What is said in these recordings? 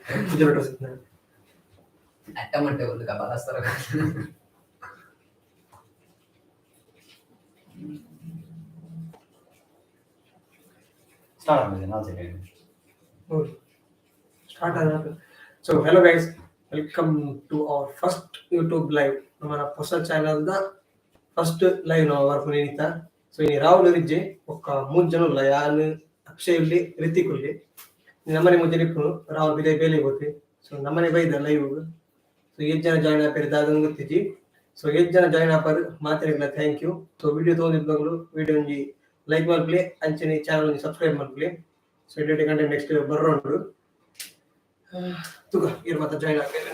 Puja better signal. ಅಟ್ಟಮಟ್ಟೆ ಒಂದು ಕಬಾಲಸ್ತರ Start with another second. Oh, start another. So hello guys, welcome to our first YouTube live. ನಮ್ಮ ಹೊಸ ಚಾನಲ್ದ first live ನಾವು ಬರ್ಪುನೇನಿತ so ಈ ರಾಹುಲ್ ರಿಜ್ಜೆ ಒಕ್ಕ ಮೂರು ಜನ ಇಲ್ಲ ಯಾನು ಅಕ್ಷಯ್ ಉಳ್ಳಿ ರಿತಿಕ್ ಉಳ್ಳಿ ನಮ್ಮನೆ ಮುಂಚೆ ನಿಪ್ಪು ರಾಹುಲ್ ಬಿದೆ ಬೇಲೆ ಗೊತ್ತಿ ಸೊ ನಮ್ಮನೆ ಬೈದ ಲೈವ್ ಸೊ 8 ಜನ ಜಾಯ್ನ್ ಆಪೇರಿ ದಾದಂಗ್ ಗೊತ್ತಿಜ್ಜಿ ಸೊ 8 ಜನ ಜಾಯ್ನ್ ಆಪಾರು ಮಾತಾಡಿಲ್ಲ ಥ್ಯಾಂಕ್ ಯು ಸೊ ವಿಡಿಯೋ ತೊಗೊಂಡಿದ್ಲು ವಿಡಿಯೋ ಒಂಜಿ ಲೈಕ್ ಮಾಡ್ಲಿ ಅಂಚನೆ ಚಾನಲ್ ಸಬ್ಸ್ಕ್ರೈಬ್ ಮಾಡ್ಲಿ ಸೊ ಎಡಿಟ್ ಕಂಟೆಂಟ್ ನೆಕ್ಸ್ಟ್ ಬರ್ರೋಂಡು ತುಗ ಇರ್ ಮಾತ್ರ ಜಾಯ್ನ್ ಆಗ್ತೇನೆ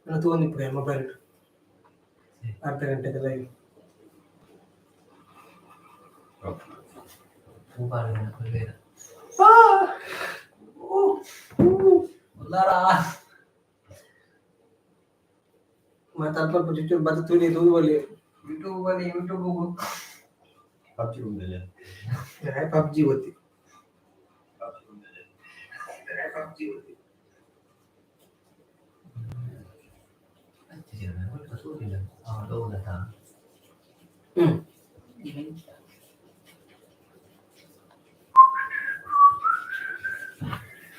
ನಾನು ತೊಗೊಂಡಿಪ್ಪು ಮೊಬೈಲ್ ಅರ್ಧ ಗಂಟೆದ ಲೈವ್ ಮತ್ತೆ ಅಲ್ಪ ಚುಚ್ಚು ಬತ್ತ ತುಳಿ ತೂಬಲ್ಲಿ ಯೂಟ್ಯೂಬ್ PUBG ఉందిలే. ಪಬ್ಜಿ ಗೊತ್ತಿ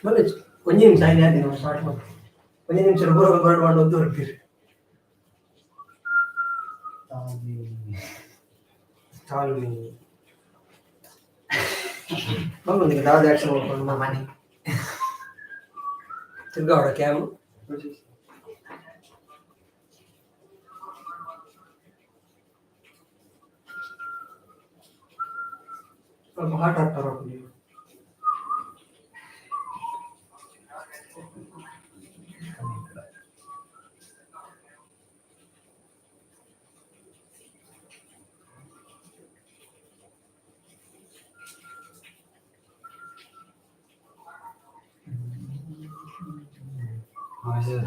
ಬನ್ನಿ ಒಂದೇ ನಿಮಿಷ ಆಯ್ತು ಆಯ್ತು ನಾವು ಸ್ಟಾರ್ಟ್ ಮಾಡಿ ಒಂದೇ ನಿಮಿಷ ಬರ್ಡ್ ಮಾಡಿ ಒಂದು ಹೊರಡ್ತೀರಿ ಚಾಲು ಬಂದೊಂದಿಗೆ ದಾದ ಆಕ್ಷನ್ ಮಾಡ್ಕೊಂಡು ಮನೆ ತಿರ್ಗಾ ಹೊಡ ಕ್ಯಾಮ್ ಸ್ವಲ್ಪ ಹಾಟ್ ಆಗ್ತಾರ ನೀವು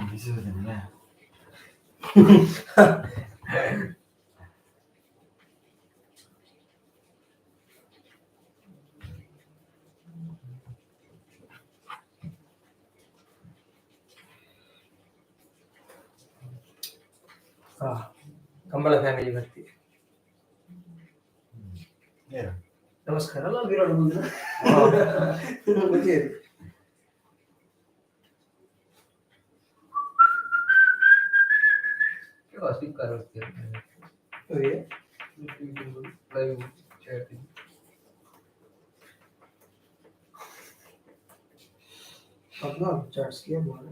미스는 ಕಂಬಳ ಫ್ಯಾಮಿಲಿ ಬರ್ತೀವಿ ನಮಸ್ಕಾರ ಅಲ್ಲ ವಿರಾಟ್ ಮುಂದೆ ಸ್ಪೀಕರ್ ಲೈವ್ ಚಾಟಿಂಗ್ अपना चार्ट्स किया बोला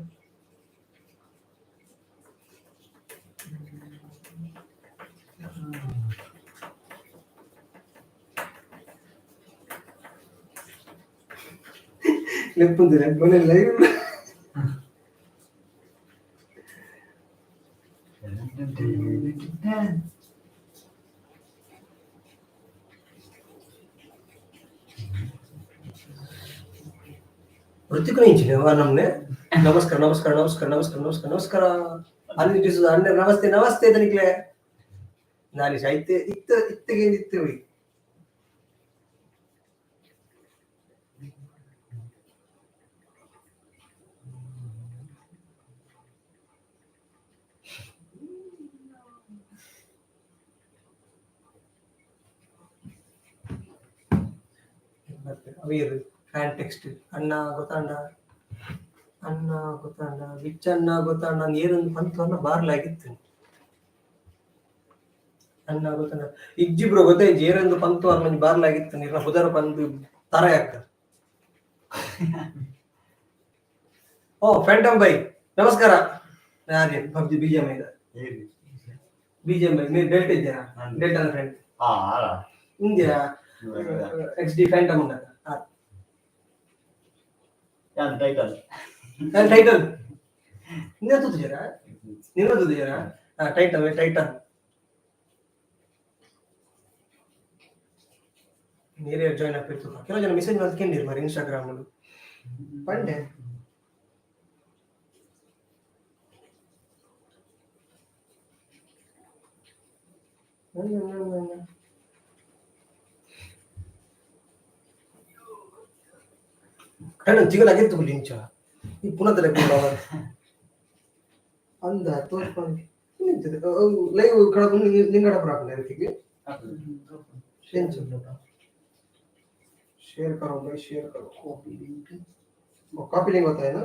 लेपुंदरे बोले लाइव ಋತಿಕ್ ನಮ್ನೆ ನಮಸ್ಕಾರ ನಮಸ್ಕಾರ ನಮಸ್ಕಾರ ನಮಸ್ಕಾರ ನಮಸ್ಕಾರ ನಮಸ್ಕಾರ ಅಲ್ಲಿ ಅಣ್ಣ ನಮಸ್ತೆ ನಮಸ್ತೆ ತನಿಕ್ಲೆ ನಾನು ಸಾಹಿತ್ಯ ಇತ್ತಿಗೆ ಇತ್ತೇವೆ ಅವೀರ್ ಫ್ಯಾನ್ ಟೆಕ್ಸ್ಟ್ ಅಣ್ಣ ಗೊತ್ತಾಂಡ ವಿಚ್ಚನ್ನ ಗೊತ್ತಾಂಡ ನಾನು ಏನೊಂದು ಬಂತು ಅನ್ನ ಬಾರ್ಲಾಗಿತ್ತು ಅಣ್ಣ ಗೊತ್ತಾಂಡ ಇಜ್ಜಿಬ್ರು ಗೊತ್ತಾಯ್ತು ಏನೊಂದು ಪಂತು ಅನ್ನೊಂದು ಬಾರ್ಲಾಗಿತ್ತು ನೀರ ಹುದರ ಬಂದು ತರ ಯಾಕ ಓ ಫ್ಯಾಂಟಮ್ ಬೈ ನಮಸ್ಕಾರ ಯಾರೇ ಪಬ್ಜಿ ಬಿಜಿಎಂ ಇದೆ ಬಿಜಿಎಂ ಬೈ ನೀವು ಡೆಲ್ಟ್ ಇದ್ದೀರಾ ಡೆಲ್ಟ್ ಅನ್ನ friend Indira X D Phantom ಉಂಟಾ ಯಾನ್ ಟೈಟಲ್ ಟೈಟಲ್ ನಿನ್ನ ತುದಿಯರಾ ಟೈಟಲ್ ನೀರೇ ಜಾಯ್ನ್ ಆಗ್ತಿತ್ತು ಕೆಲವು ಜನ ಮೆಸೇಜ್ ಮಾಡ್ಕೊಂಡಿರ್ ಮಾರಿ ಇನ್ಸ್ಟಾಗ್ರಾಮ್ ಅಲ್ಲಿ ಪಂಡೆ कारण जिगलागे तू लिंचा ಈ ಪುನಃ ತಲೆಗೆ ಅಂದ ತೋರ್ಸ್ಕೊಂಡು ಲೈವ್ ಕಳ್ಕೊಂಡು ನಿಂಗಡ ಬರಾಕನೆ ರೀತಿಗೆ शेयर करो भाई शेयर करो कॉपी लिंक वो कॉपी लिंक होता है ना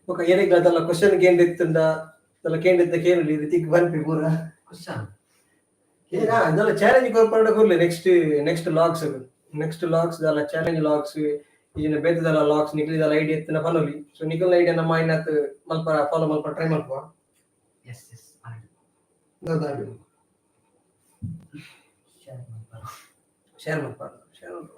ఒక ఏరే గదల క్వశ్చన్ గేమ్ ఎత్తుండా తల కేంద్ర కేంద్ర రితిక్ వన్ పిగురా क्वेश्चन ఏరా ಅದల ಚಾಲೆಂಜ್ ಕೊರ್ಪಡ ಕೊರ್ಲೆ ನೆಕ್ಸ್ಟ್ ಲಾಗ್ಸ್ ದಲ ಚಾಲೆಂಜ್ ಲಾಗ್ಸ್ ಈಗಿನ ಬೇತದಲ್ಲ ಲಾಗ್ಸ್ ನಿಕ್ಲಿದಲ್ಲ ಐಡಿ ಎತ್ತಿನ ಪನೋಲಿ ಸೊ ನಿಕಲ್ ಐಡಿ ನಮ್ಮ ಇನ್ನತ್ ಮಲ್ಪ ಫಾಲೋ ಮಲ್ಪ ಟ್ರೈ ಮಲ್ಪ यस यस ದಾದಾಡಿ शेयर कर ಶೇರ್ ಮಲ್ಪ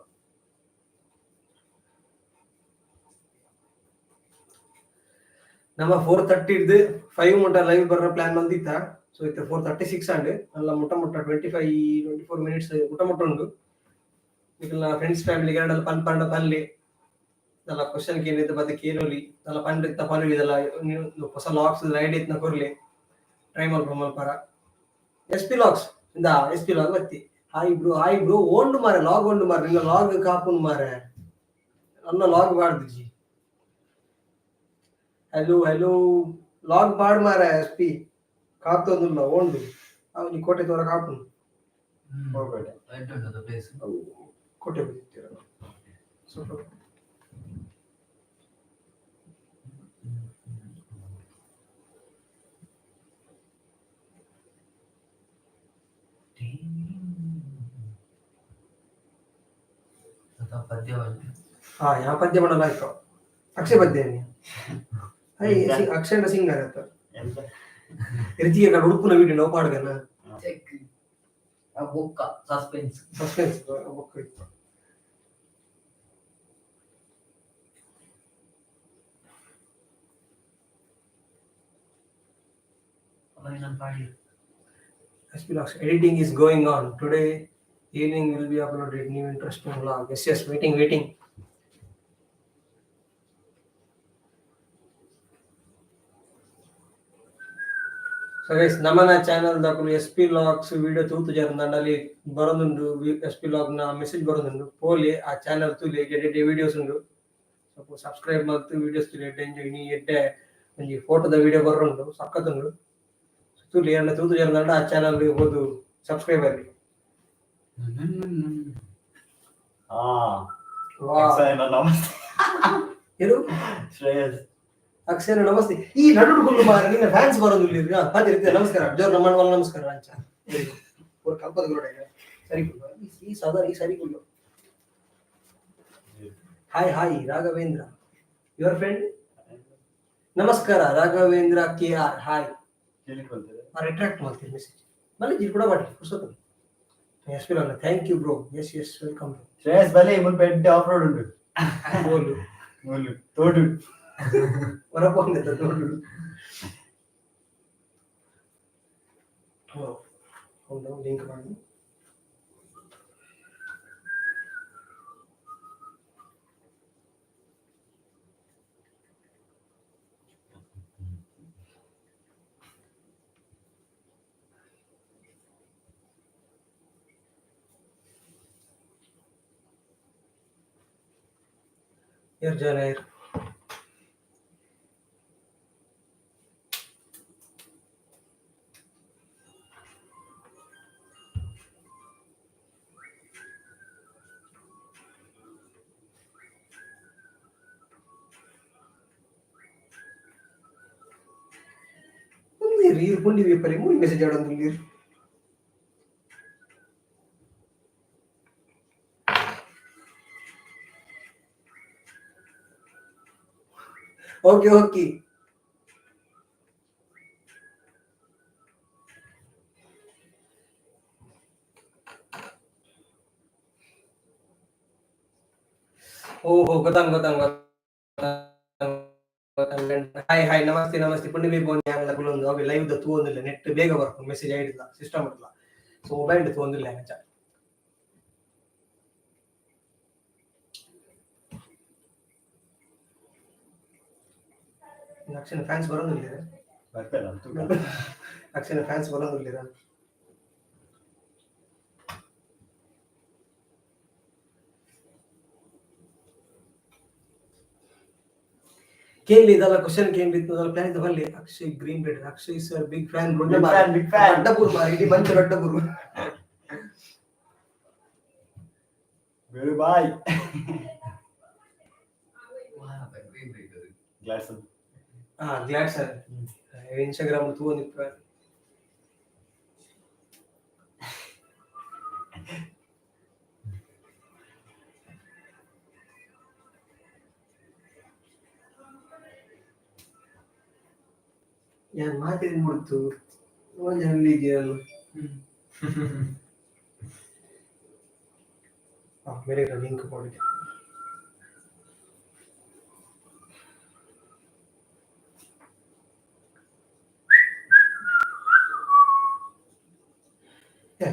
ನಮ್ಮ 4:30 ಇದ್ದು 5 ಮುಟ ಲೈವ್ ಬರೋ ಪ್ಲಾನ್ ಬಂದಿತ್ತ ಸೊ ಇತ್ತೆ 4:36 ಅಂಡ್ ಅಲ್ಲ ಮುಟ 24 ಮಿನಿಟ್ಸ್ ಮುಟ ಉಂಟು ನಿಕಲ್ನ ಫ್ರೆಂಡ್ಸ್ ಫ್ಯಾಮಿಲಿ ಎರಡಲ್ಲ ಪಂಡ ಪನ್ಲಿ ದಲ್ಲ ಕ್ವಶನ್ ಕೇಳಿದ ಬದ ಕೇಳೋಲಿ ದಲ್ಲ ಪಂಡ ಇತ್ತ ಪನ್ಲಿ ದಲ್ಲ ಹೊಸ ಲಾಕ್ಸ್ ಐಡಿ ಇತ್ನ ಕೊರ್ಲಿ ಟ್ರೈ ಮಲ್ಪರ SP ಲಾಕ್ಸ್ ಇಂದ SP ಲಾಗ್ ಬತ್ತಿ ಹಾಯ್ ಬ್ರೋ ಓಂಡು ಮಾರೆ ಲಾಗ್ ಓಂಡು ಮಾರೆ ನಿನ್ನ ಲಾಗ್ ಕಾಪುನ್ ಮಾರೆ ನನ್ನ ಲಾಗ್ ಬಾಡ್ದಿಜಿ ಹಲೋ ಲಾಗ್ ಬಾಡ್ ಮಾರೆ SP ಕಾಪ್ತೊಂದುಲ್ಲ ಓಂಡು ಅವನಿ ಕೋಟೆ ತೋರ ಕಾಪುನ್ ಹೋಗ್ಬೇಡ I don't know the place. ಕೋಟೆ ಬಿಡ್ತೀರ ಸೊ आता पद्य वाले हा यहाँ पद्य बनाना है अक्षय पद्य है हाय अक्षय सिंगर है तो ಎಂತ ऋतिक का उड़पुन वीडियो नो पाड़ गया ना चेक अब बुक का suspense suspense book original party SP Locks editing is going on today evening will be uploaded new interesting vlog yes waiting so guys ನಮ್ಮನ ಚಾನಲ್ ದಾಕಲು SP Locks ವಿಡಿಯೋ ತೂತು ಜರಂದಂಡಲ್ಲಿ ಬರೋದುಂಡು SP Log ನ message ಬರೋದುಂಡು ಪೋಲಿ ಆ channel ತೂಲಿ edit videos ಉಂಡು ಸ್ವಲ್ಪ subscribe ಮಾಡ್ತು videos ತೂಲಿ enjoy ನೀ ಎಡ್ಡೆ ಒಂಜಿ ಫೋಟೋದ ವಿಡಿಯೋ ಬರೋಂಡು ಸಕ್ಕತ್ತುಂಡು ತೂಲಿ ಎಲ್ಲ ತೂತು ಜರಂದಂಡ ಆ ಚಾನಲ್ ಹೋದು ಸಬ್ಸ್ಕ್ರೈಬ್ ಆಗಲಿ ಹಾ ವಾ ಎಕ್ಸೈನ ನಮಸ್ತೆ ಏನು ಶ್ರೇಯಸ್ ಅಕ್ಷರ ನಮಸ್ತೆ ಈ ನಡು ಗುಳ್ಳು ಮಾರ ನಿನ್ನ ಫ್ಯಾನ್ಸ್ ಬರೋದು ಇಲ್ಲಿ ಹಾದಿರುತ್ತೆ ನಮಸ್ಕಾರ ಜೋರ್ ನಮ್ಮ ನಮಸ್ಕಾರ ಅಂಚ ஒரு கல்பது கூட சரி ಈ ಸಾದಾ ಈ ಸರಿ ಗುಳ್ಳು ಹಾಯ್ ರಾಘವೇಂದ್ರ ಯುವರ್ ಫ್ರೆಂಡ್ ನಮಸ್ಕಾರ ರಾಘವೇಂದ್ರ KR ಹಾಯ್ ಕೇಳಿಕೊಳ್ತೇವೆ ರಿಟ್ರಾಕ್ಟ್ ಮಾಡ್ತೀನಿ ಮೆಸೇಜ್ ಮಲ್ಲಿ ಇದು ಕೂಡ ಮಾಡಿ ಪುಸ್ತಕ SP Log thank you bro yes welcome Shreyas ಬಲೆ ಮುಲ್ಪೆಡ್ಡೆ ಆಫ್ ರೋಡ್ ಉಂಟು ಬೋಲು ಮುಲ್ಲು ತೋಡು ಹೊರಪೋಂದೆ ನೋಡು ಹೌದು ಲಿಂಕ್ ಮಾಡಿ ಜನ रीर पुंडी paper movie message आडन Leer okay ಓಹೋ ಗೊತ್ತಾಂಗ ಹಾಯ್ ನಮಸ್ತೆ ಪುಣ್ಯ ಬೋನ್ ಯಾಂಗ್ಲ ಗುಲೊಂದು ಅವೆ ಲೈವ್ ದ ತೂಂದಿಲ್ಲ ನೆಟ್ ಬೇಗ ಬರ್ಕೊಂಡು ಮೆಸೇಜ್ ಐಡಿಲ್ಲ ಸಿಸ್ಟಮ್ ಇರಲ್ಲ ಸೊ ಮೊಬೈಲ್ ತೂಂದಿಲ್ಲ ಹಂಚ ಲಕ್ಷಣ ಫ್ಯಾನ್ಸ್ ಬರೋದಿಲ್ಲ ಬರ್ತಾರೆ ಅಂತೂ ಅಕ್ಷಯನ ಫ್ಯಾನ್ಸ್ ಬರೋದಿಲ್ಲ. ಕೇಳಿ ಇದಲ್ಲ ಕ್ವಶನ್ ಕೇಳಿ ಪ್ಲಾನ್ ಇದ್ದ ಬಲ್ಲಿ ಅಕ್ಷಯ್ ಗ್ರೀನ್ ರೇಡ್ Akshay sir big fan Big fan. ಅಡ್ಡಪುರ್ ಮಾರಿ ಇಡೀ ಮಂಚ ಅಡ್ಡಪುರ್. ವೆರಿ ಬಾಯ್ green light. Gladson glad sir Instagram ತೂ ನಿಪ್ಪ ಯಾರು ಮಾತಾಡಿ ಮುಡ್ತು ಒಂದು ಹಳ್ಳಿಗೆಯಲ್ಲ ಮೇರೆ ಲಿಂಕ್ ಮಾಡಿ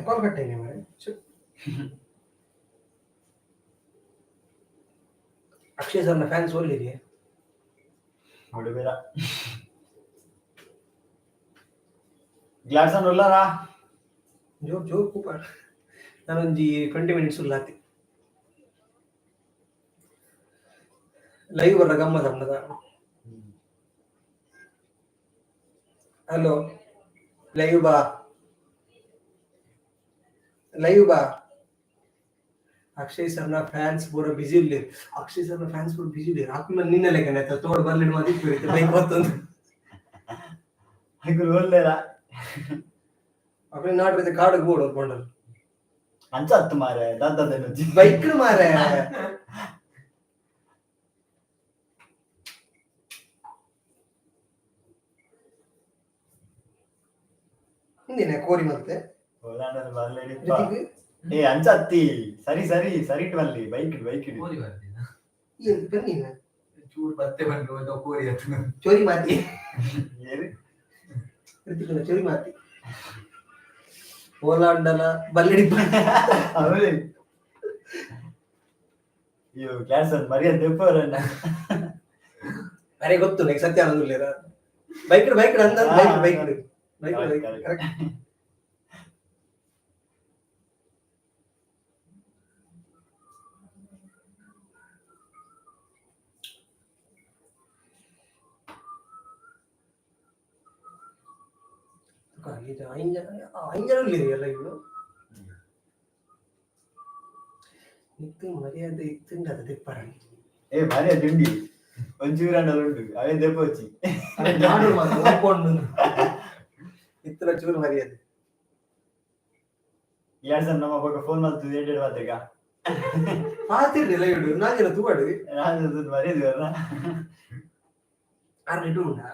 कॉल कटेंगे हमारे अक्षय सर ने फैंस बोल लीजिए ಹೊಡಿಬೇಡ ಗ್ಲಾಡ್ಸನ್ ಉಳ್ಳಾರಾ जो जो ऊपर नानೊಂಜಿ 20 ಮಿನಿಟ್ಸ್ ಉಲ್ಲಾತಿ ಲೈವ್ ಬರ ಗಮ್ಮತ್ ಅನ್ನದ ಹಲೋ ಲೈವ್ ಬಾ ಅಕ್ಷಯ್ ಸರ್ನ ಫ್ಯಾನ್ಸ್ ಪೂರ ಬಿಜಿ ಇರ್ಲಿ ಅಕ್ಷಯ್ ಸರ್ನ ಫ್ಯಾನ್ಸ್ ಪೂರ ಬಿಜಿ ಇರ್ಲಿ ಆತ್ಮ ನಿನ್ನ ಲೆಕ್ಕನೆ ತೋಡ್ ಬರ್ಲಿಡ್ ಮಾತಿ ಬೈಕ್ ಬರ್ತಂದು ಹಂಗೆ ಒಳ್ಳೆದ ಅಪ್ಪ ನಾಡ್ರಿದ ಕಾಡಿಗೆ ಓಡೋದು ಕೊಂಡಲ್ ಅಂಚ ಹತ್ತು ಮಾರೆ ದಾದ ಬೈಕ್ ಮಾರೆ ಹಿಂದಿನ ಕೋರಿ ಮತ್ತೆ ಏ ಅಂಚ ಹತ್ತಿ ಸರಿ ಸರಿ ಸರಿ ಇಟ್ಟು ಬಲ್ಲಿ ಬೈಕ್ ಇಡು ಕೋರಿ ಬರ್ತೀನ ಏನು ಬನ್ನಿನ ಚೂರು ಬತ್ತೆ ಬಂದು ಒಂದು ಕೋರಿ ಹತ್ತು ಚೋರಿ ಮಾತಿ ಏನು ಋತಿಕನ ಚೋರಿ ಮಾತಿ ಓಲಾಂಡಲ ಬಲ್ಲಿಡಿ ಆಮೇಲೆ ಅಯ್ಯೋ ಗ್ಲಾಡ್ಸನ್ ಮರ್ಯಾದ ದೆಪ್ಪವ್ರನ್ನ ಅರೆ ಗೊತ್ತು ನನಗೆ ಸತ್ಯ ಅನ್ನೋದಿಲ್ಲ ಬೈಕ್ ಅಂದ ಬೈಕ್ ಕರೆಕ್ಟ್ ಅಂಜನಲ್ಲ ಇವ್ರು ನಿತ್ಯ ಮರ್ಯಾದೆ ಇತ್ತಂಡ ಅದು ತೆಪ್ಪರ ಏ ಮರ್ಯಾದ ತಿಂಡಿ ಒಂಚೂರಣ್ಣಲು ಉಂಟು ಅವೇ ದೆಪ್ಪ వచ్చి ಇತ್ತರ ಚೂರು ಮರ್ಯಾದೆ ಗ್ಲಾಡ್ಸನ್ ನಮ್ಮ ಬಗ್ಗೆ ಫೋನ್ ಮಾಡ್ತಿದ್ದು ಏಟೇಡು ಮಾತ್ರಿಗ ಪಾತಿರ್ಲಿಲ್ಲ ಇಡು ನಾಗೆಲ್ಲ ತೂಗಾಡು ನಾನು ಮರ್ಯಾದೆ ಬರ್ರ ಆರು ನೆಟ್ಟು ಉಂಟಾ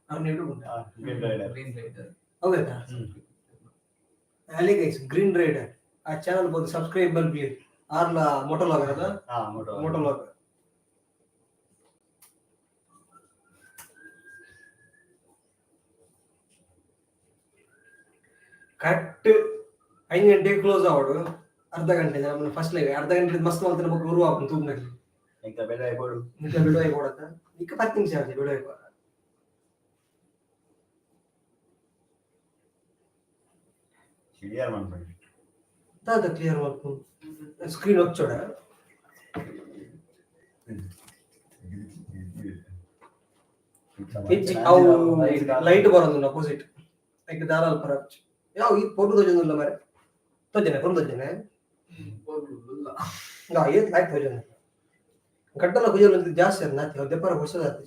ಆರು ನೆಟ್ಟು ಉಂಟಾ ಗ್ರೀನ್ ಲೈಟ್ ಹೌದಾ ಅಲ್ಲಿ ಗೈಸ್ ಗ್ರೀನ್ ರೈಡರ್ ಆ ಚಾನಲ್ ಬಂದು ಸಬ್ಸ್ಕ್ರೈಬ್ ಪ್ಲೀಸ್ ಆರ್ಲ ಮೊಟೋಲಾಗರ್ ಅದ ಮೊಟೋಲಾಗರ್ ಕರೆಕ್ಟ್ 5 ಗಂಟೆಗೆ ಕ್ಲೋಸ್ ಆವಡು ಅರ್ಧ ಗಂಟೆ ನಮ್ಮ ಫಸ್ಟ್ ಲೈವ್ ಅರ್ಧ ಗಂಟೆ ಮಸ್ತ್ ಮಾಡ್ತಾರೆ ಮಕ್ಕಳು ಉರು ಹಾಕೊಂಡು ತೂಗ್ನಲ್ಲಿ ಈಗ ಬೆಳಗ್ಗೆ ಬೋಡು ಈಗ ಬಿಡುವೆ ಕೊಡತ್ತ ಈಗ 10 ನಿಮಿಷ ಆಗಿದೆ ಬಿಡುವೆ ಕೊಡ ಕ್ಲಿಯರ್ ಮಾಡ್ಬೇಡಿ ದಾದ ಕ್ಲಿಯರ್ ಮಾಡ್ಕೊಂಡು ಸ್ಕ್ರೀನ್ ಒಚ್ಚೋಡ ಅವು ಲೈಟ್ ಬರೋದು ಅಪೋಸಿಟ್ ಲೈಕ್ ದಾರಾಲ್ ಪರಚ್ ಯಾವ ಈ ಫೋಟೋ ತೋಜೊಂದಿಲ್ಲ ಮಾರೆ ತೋಜನೆ ಫೋನ್ ತೋಜನೆ ಏತ್ ಲೈಟ್ ತೋಜನೆ ಗಡ್ಡಲ ಗುಜಲ್ ಜಾಸ್ತಿ ಅದ ನಾತಿ ದೆಪ್ಪರ ಹೊಸದಾತಿ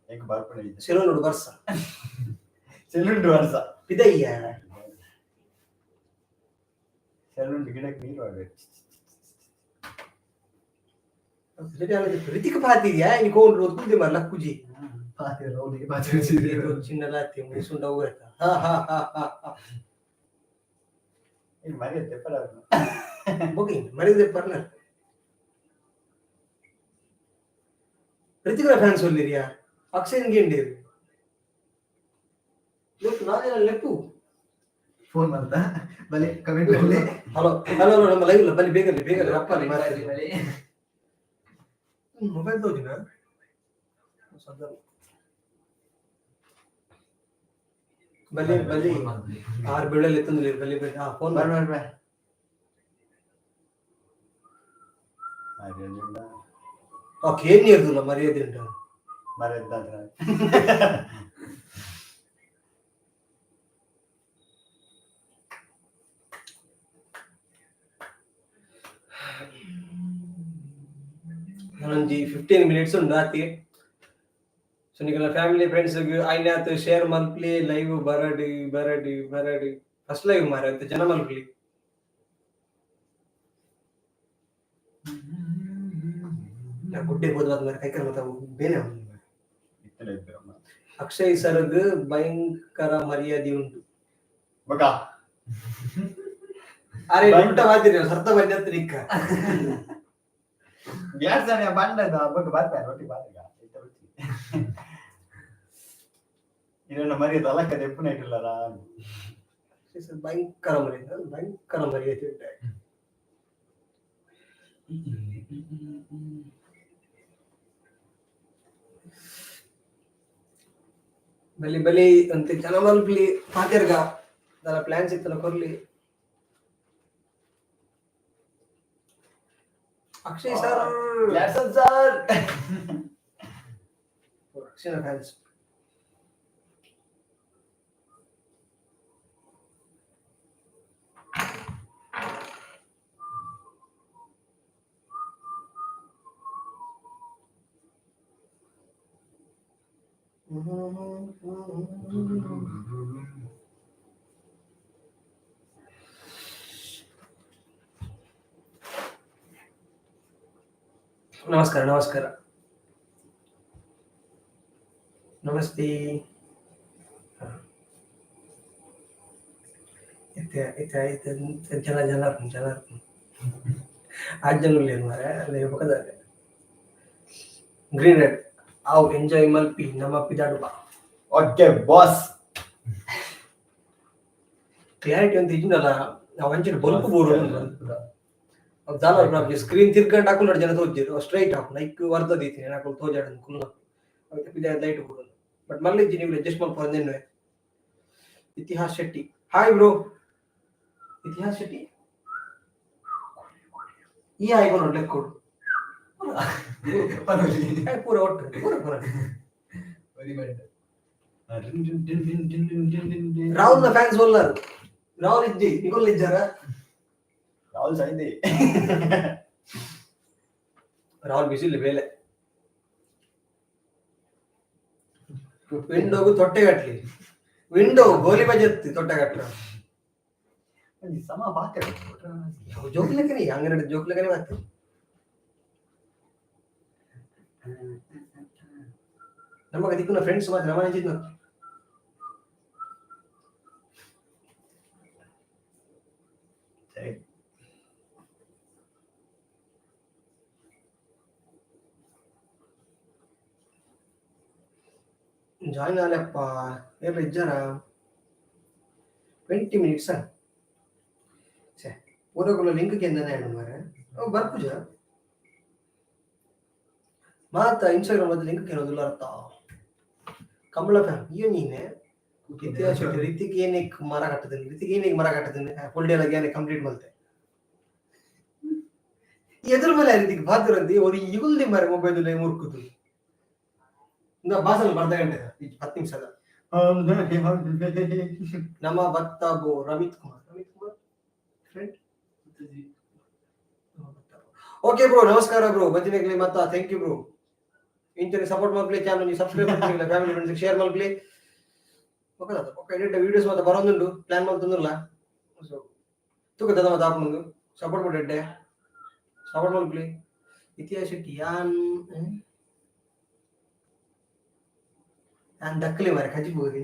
ಏಕ ಬಾರ್ಪಣೆ ಇದೆ ಸೆಲೂನ್ ಬರ್ಸ ಸೆಲೂನ್ ವರ್ಷ ಇದಯ್ಯ ಸೆಲೂನ್ ಗಿಡಕ್ಕೆ ನೀರು ಆಗಬೇಕು ರಿತಿಕ್ ಪಾತಿದ್ಯಾ ಇನ್ ಕೋನ್ ರೋದ್ ಕುಂದಿ ಮರ್ಲ ಕುಜಿ ಪಾತಿ ರೌಡಿ ಪಾತಿ ಚಿನ್ನ ಲಾತಿ ಮುಸುಂಡ ಹೋಗ್ತ ಈಗ ಮರ್ಯಾದೆ ದೆಪ್ಪರ ಬುಕಿಂಗ್ ಮರಿದೆ ಪರ್ನ ರಿತಿಕ್ ಫ್ಯಾನ್ಸ್ ಒಲ್ಲಿರಿಯಾ ಅಕ್ಷಯನ್ ಗೇಂಡಿ ಇವತ್ತು ನಾನೆಲ್ಲ ಲೆಪ್ಪು ಫೋನ್ ಮಾಡ್ತಾ ಬಲಿ ಕಮೆಂಟ್ ಅಲ್ಲಿ ಹಲೋ ನಮ್ಮ ಲೈವ್ ಇಲ್ಲ ಬನ್ನಿ ಬೇಗ ಅಪ್ಪ ಅಲ್ಲಿ ಮಾತಾಡಿ ಮೊಬೈಲ್ ತೋಜಿನ ಬಲ್ಲಿ ಬಲ್ಲಿ ಆರು ಬೀಳಲ್ಲಿ ಎತ್ತಂದಿಲ್ಲ ಬಲ್ಲಿ ಬಲ್ಲಿ ಫೋನ್ ಬರ್ರಿ ಮರ್ಯಾದಿಂದ ಏನ್ ಇರ್ದಿಲ್ಲ ಮರ್ಯಾದೆ ಉಂಟು ಮರ್ಯಾದ ಒಂಜಿ 15 minutes ಉಂಡು ಆತಿ ಸೊ ನಿಕಲ್ನ ಫ್ಯಾಮಿಲಿ ಫ್ರೆಂಡ್ಸ್ ಐನಾತ್ ಶೇರ್ ಮಲ್ಪ್ಲಿ ಲೈವ್ ಬರಡಿ ಫಸ್ಟ್ ಲೈವ್ ಮಾರ ಅಂತ ಜನ ಮಲ್ಪ್ಲಿ ಗುಡ್ಡೆ ಹೋದ ಮಾರ ಕೈಕಲ್ ಮತ್ತ ಬೇರೆ ಅಕ್ಷಯ್ ಸರ್ಗ್ ಭಯಂಕರ ಮರ್ಯಾದೆ ಉಂಟು ಬಕ ಅರೆ ಊಟ ಮಾಡ್ತೀರಿ ಸರ್ತ ಬಂದತ್ ನಿಕ್ಕ ಗ್ಯಾಸ್ ಅಣ್ಣ ಬಂದದ ಹಬ್ಬಕ್ಕೆ ಬರ್ತಾರೆ ರೊಟ್ಟಿ ಬಾರಿಗ ಇದನ್ನ ಮರ್ಯಾದೆ ಅಲಕ್ಕ ದೆಪ್ಪನ ಇಟ್ಟಿಲ್ಲರ ಭಯಂಕರ ಮರ್ಯಾದೆ ಉಂಟು ಬಲಿ ಬಲಿ ಅಂತ ಜನ ಮಲ್ಪ್ಲಿ ಪಾತಿರ್ಗ ಅದರ ಪ್ಲಾನ್ಸ್ ಇತ್ತಲ್ಲ ಕೊರ್ಲಿ ಅಕ್ಷಯ್ ಸರ್ ಅಕ್ಷಯ್ ಫ್ಯಾನ್ಸ್ ನಮಸ್ಕಾರ ನಮಸ್ತೆ ಜನ आज जन ले मारे पकड़ ग्रीन रेड आओ एंजॉय मल्पी नम पिदाडु बा ಓಕೆ ಬಾಸ್ ಕ್ಲಾರಿಟಿ ಅಂತ ಇದ್ನಲ್ಲ ನಾವು ಅಂಚಿನ ಬಲ್ಪ್ ಬೋರ್ಡ್ ಅದು ಜಾಲ ಪ್ರಾಬ್ಲಮ್ ಸ್ಕ್ರೀನ್ ತಿರ್ಕೊಂಡು ಹಾಕೊಂಡು ಜನ ತೋಜಿರು ಸ್ಟ್ರೈಟ್ ಹಾಕು ಲೈಕ್ ವರ್ತದೀತಿ ಹಾಕೊಂಡು ತೋಜಾಡ ಕುಲ್ಲ ಅದಕ್ಕೆ ಪಿದ ಲೈಟ್ ಬೋರ್ಡ್ ಬಟ್ ಮಲ್ಲಿಜಿ ನೀವು ಅಡ್ಜಸ್ಟ್ ಮಾಡ್ಕೊಂಡು ಇತಿಹಾಸ್ ಶೆಟ್ಟಿ ಹಾಯ್ ಬ್ರೋ ಇತಿಹಾಸ್ ಶೆಟ್ಟಿ ಈ ಆಯ್ಕೊಂಡು ನೋಡ್ಲಿಕ್ಕೆ ಕೊಡು ಪೂರ ಒಟ್ಟು ಪೂರ ರಾಹುಲ್ ನ ಫ್ಯಾನ್ಸ್ बोलर ರಾಹುಲ್ ಇಜ್ಜಿ ನಿಕೋಲ್ ಇಜ್ಜಾರ ರಾಹುಲ್ ಸೈದಿ ರಾಹುಲ್ ಬಿಸಿಲಿ ಬೇಲೆ ವಿಂಡೋಗು ತೊಟ್ಟೆಗಟ್ಲಿ ವಿಂಡೋ ಗೋಲಿ ಬಜೆತ್ತಿ ತೊಟ್ಟೆಗಟ್ಟ ಸಮ ಬಾಕ ಜೋಕ್ಲಕನಿ ಹಂಗರಡ ಜೋಕ್ಲಕನಿ ಮಾತು ನಮಗೆ ದಿಕ್ಕುನ ಫ್ರೆಂಡ್ಸ್ ಮಾತ್ರ ನಮ್ಮನೆ ಜಿದ್ನ ಸರಿ ಜಾಯಿನ್ ಆಲಪ್ಪ ಎಲ್ಲ ಇಜ್ಜಾರ 20 minutes ಛೇ ಪೂರಗುಲ ಲಿಂಕ್ ಕೆಂದನೆ ಆಡು ಮಾರೆ ಅವು ಬರ್ಪುಜ ಮಾತ ಇನ್ಸ್ಟಾಗ್ರಾಮ್ ಅಲ್ಲಿ ಲಿಂಕ್ ಕೇಳೋದಿಲ್ಲ ಅರ್ಥ ಕಮಲ ಫ್ಯಾನ್ ಅಯ್ಯೋ ನೀನೆ ಇತಿಹಾಸ ರೀತಿಗೆ ಏನಕ್ಕೆ ಮರ ಕಟ್ಟದಿಲ್ಲ ಫುಲ್ ಡೇ ಲಗ್ಯಾನೆ ಕಂಪ್ಲೀಟ್ ಮಲ್ತೆ ಎದುರು ಮೇಲೆ ರೀತಿಗೆ ಬಾತಿರಂದಿ ಅವ್ರು ಇಗುಲ್ದಿ ಮಾರೆ ಮೊಬೈಲ್ ಮುರ್ಕುದು ನಾ ಭಾಷಣ ಬರ್ದ ಗಂಟೆ 10 ನಿಮಿಷದ ನಮ್ಮ ಭಕ್ತಾಬು Ramit Kumar friend okay bro ನಮಸ್ಕಾರ ಬ್ರೋ ಬದಿನೆಗ್ಲಿ ಮತ್ತ ಥ್ಯಾಂಕ್ ಯು ಬ್ರೋ ಇಂಚನೆ ಸಪೋರ್ಟ್ ಮಾಡ್ಲಿ ಚಾನಲ್ ನೀವು ಸಬ್ಸ್ಕ್ರೈಬ್ ಮಾಡ್ಲಿಲ್ಲ ಫ್ಯಾಮಿಲಿ ಫ್ರೆಂಡ್ಸ್ ಶೇರ್ ಮಾಡ್ಲಿ ಓಕೆ ಎಡಿಟ್ ವಿಡಿಯೋಸ್ ಮತ್ತೆ ಬರೋದುಂಡು ಪ್ಲಾನ್ ಮಾಡ್ತಂದಿಲ್ಲ ಸೊ ತೂಕದ ಮತ್ತೆ ಹಾಕೊಂಡು ಸಪೋರ್ಟ್ ಮಾಡಿಡ್ಡೆ ಸಪೋರ್ಟ್ ಮಾಡ್ಲಿ ಇತಿಹಾಸ ಶೆಟ್ಟಿ ಯಾನ್ ದಕ್ಕಲಿ ಮಾರೆ ಕಜಿಬಹುದು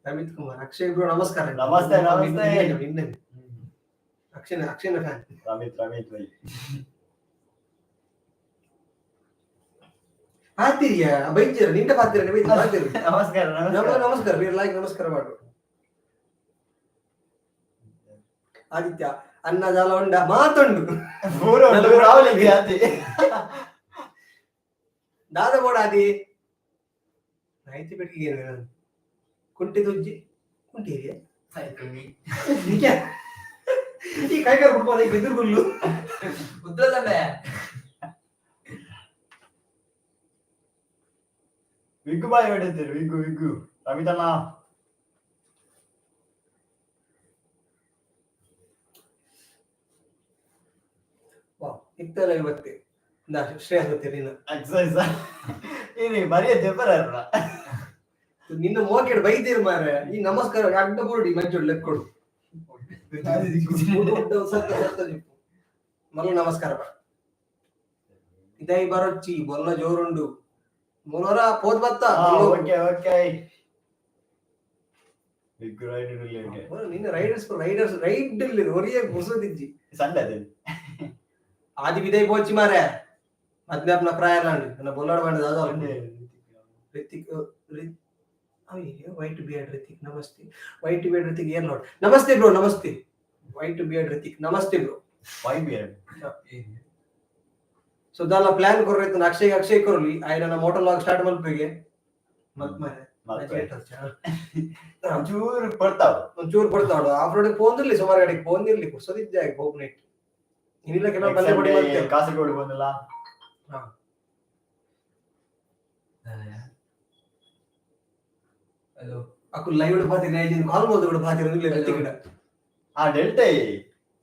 ರಮಿತ್ ಕುಮಾರ್ ಅಕ್ಷಯ್ ಬ್ರೋ ನಮಸ್ಕಾರ ನಮಸ್ತೆ ಅಕ್ಷಯ್ ಫ್ಯಾನ್ ರಮಿತ್ ಬೈ ಪಾತಿರಿಯ ಬೈತಿರ ನಿಂತ ಪಾತಿರ ಪಾತಿರು ನಮಸ್ಕಾರ ನಮಸ್ಕಾರ ಲೈಕ್ ನಮಸ್ಕಾರ ಮಾಡು ಆದಿತ್ಯ ಅನ್ನ ಜಾಲ ಉಂಡ ಮಾತುಂಡು ರಾಹುಲ್ ದಾದ ಬೋಡಾದಿ ರೈತ ಬೆಟ್ಟಿಗೆ ಏನು ಕುಂಟಿ ತುಜ್ಜಿ ಕುಂಟಿರಿಯ ಆಯ್ತು ನಿಜ ಈ ಕೈಗಾರ ಬಿಡ್ಬೋದು ಈಗ ಎದುರುಗುಲ್ಲು ಉದ್ರದಲ್ಲೇ ವಿಗ್ಗು ಬಾಯಿ ಹೊಡಿತೀರಿ ವಿಗ್ಗು ವಿಗ್ಗು ರವಿತಣ್ಣ ವಾ ಇತ್ತಲ್ಲ ಇವತ್ತೆ ನಾ ಶ್ರೇಯಸ್ ಗೊತ್ತೀರಿ ನೀನು ಎಕ್ಸಸೈಸ್ ಏನಿ ಬರಿಯ ಜಬ್ಬರ ನಿನ್ನ ಮೋಕೆಡ್ ಬೈತೀರಿ ಮಾರ ಈ ನಮಸ್ಕಾರ ಅಡ್ಡ ಬೋರ್ಡಿ ಮಂಜು ಲೆಕ್ಕೊಡು మళ్ళీ నమస్కారం ఇదై బరొచ్చి బొల్ల జోరుండు మునరా పోత్ బత్త ఓకే ఓకే విగ్గు రైడ్ రిలేటెడ్ నిన్న రైడర్స్ రైడ్ లేదు ఒరియే గుసదిజ్జి సండే అది ఆది విదై పోచి మారే మధ్యాహ్న ప్రాయలాండి నా బొల్లడ బండి దాదాపు రితిక్ అయ్యో వైట్ బియర్డ్ రితిక్ నమస్తే వైట్ బియర్డ్ రితిక్ ఇయర్ లాట్ నమస్తే బ్రో నమస్తే వైట్ బియర్డ్ రితిక్ నమస్తే బ్రో వైట్ బియర్డ్ ಸೊ ದಾಲ ಪ್ಲಾನ್ ಕೊರ್ರೈತು ಅಕ್ಷಯ್ ಕೊರ್ಲಿ ಆಯ್ನ ಮೋಟರ್ ಲಾಗ್ ಸ್ಟಾರ್ಟ್ ಮಲ್ಪಿಗೆ ಮತ್ ಮಾರೆ ಒಂಚೂರು ಪಡ್ತಾವ್ ಒಂಚೂರು ಪಡ್ತಾವಡು ಆಫ್ ರೋಡ್ ಪೋಂದಿರ್ಲಿ ಸುಮಾರು ಗಾಡಿಗೆ ಪೋಂದಿರ್ಲಿ ಕುಸದಿದ್ದೆ ಹೋಗ್ನೆಟ್ ಇನ್ನಿಲ್ಲ ಕೆಲವು ಬಲ್ಲೆ ಬಡಿ ಮಾಡ್ತೇವೆ ಕಾಸರಗೋಡು ಬಂದಿಲ್ಲ ಹಲೋ ಅಕು ಲೈವ್ ಪಾತಿನ ಐದಿನ ಕಾಲ್ ಮೋದು ಕೂಡ ಪಾತಿರ ಇಲ್ಲ ರಿತಿಕ್ ಆ ಡೆಲ್ಟಾ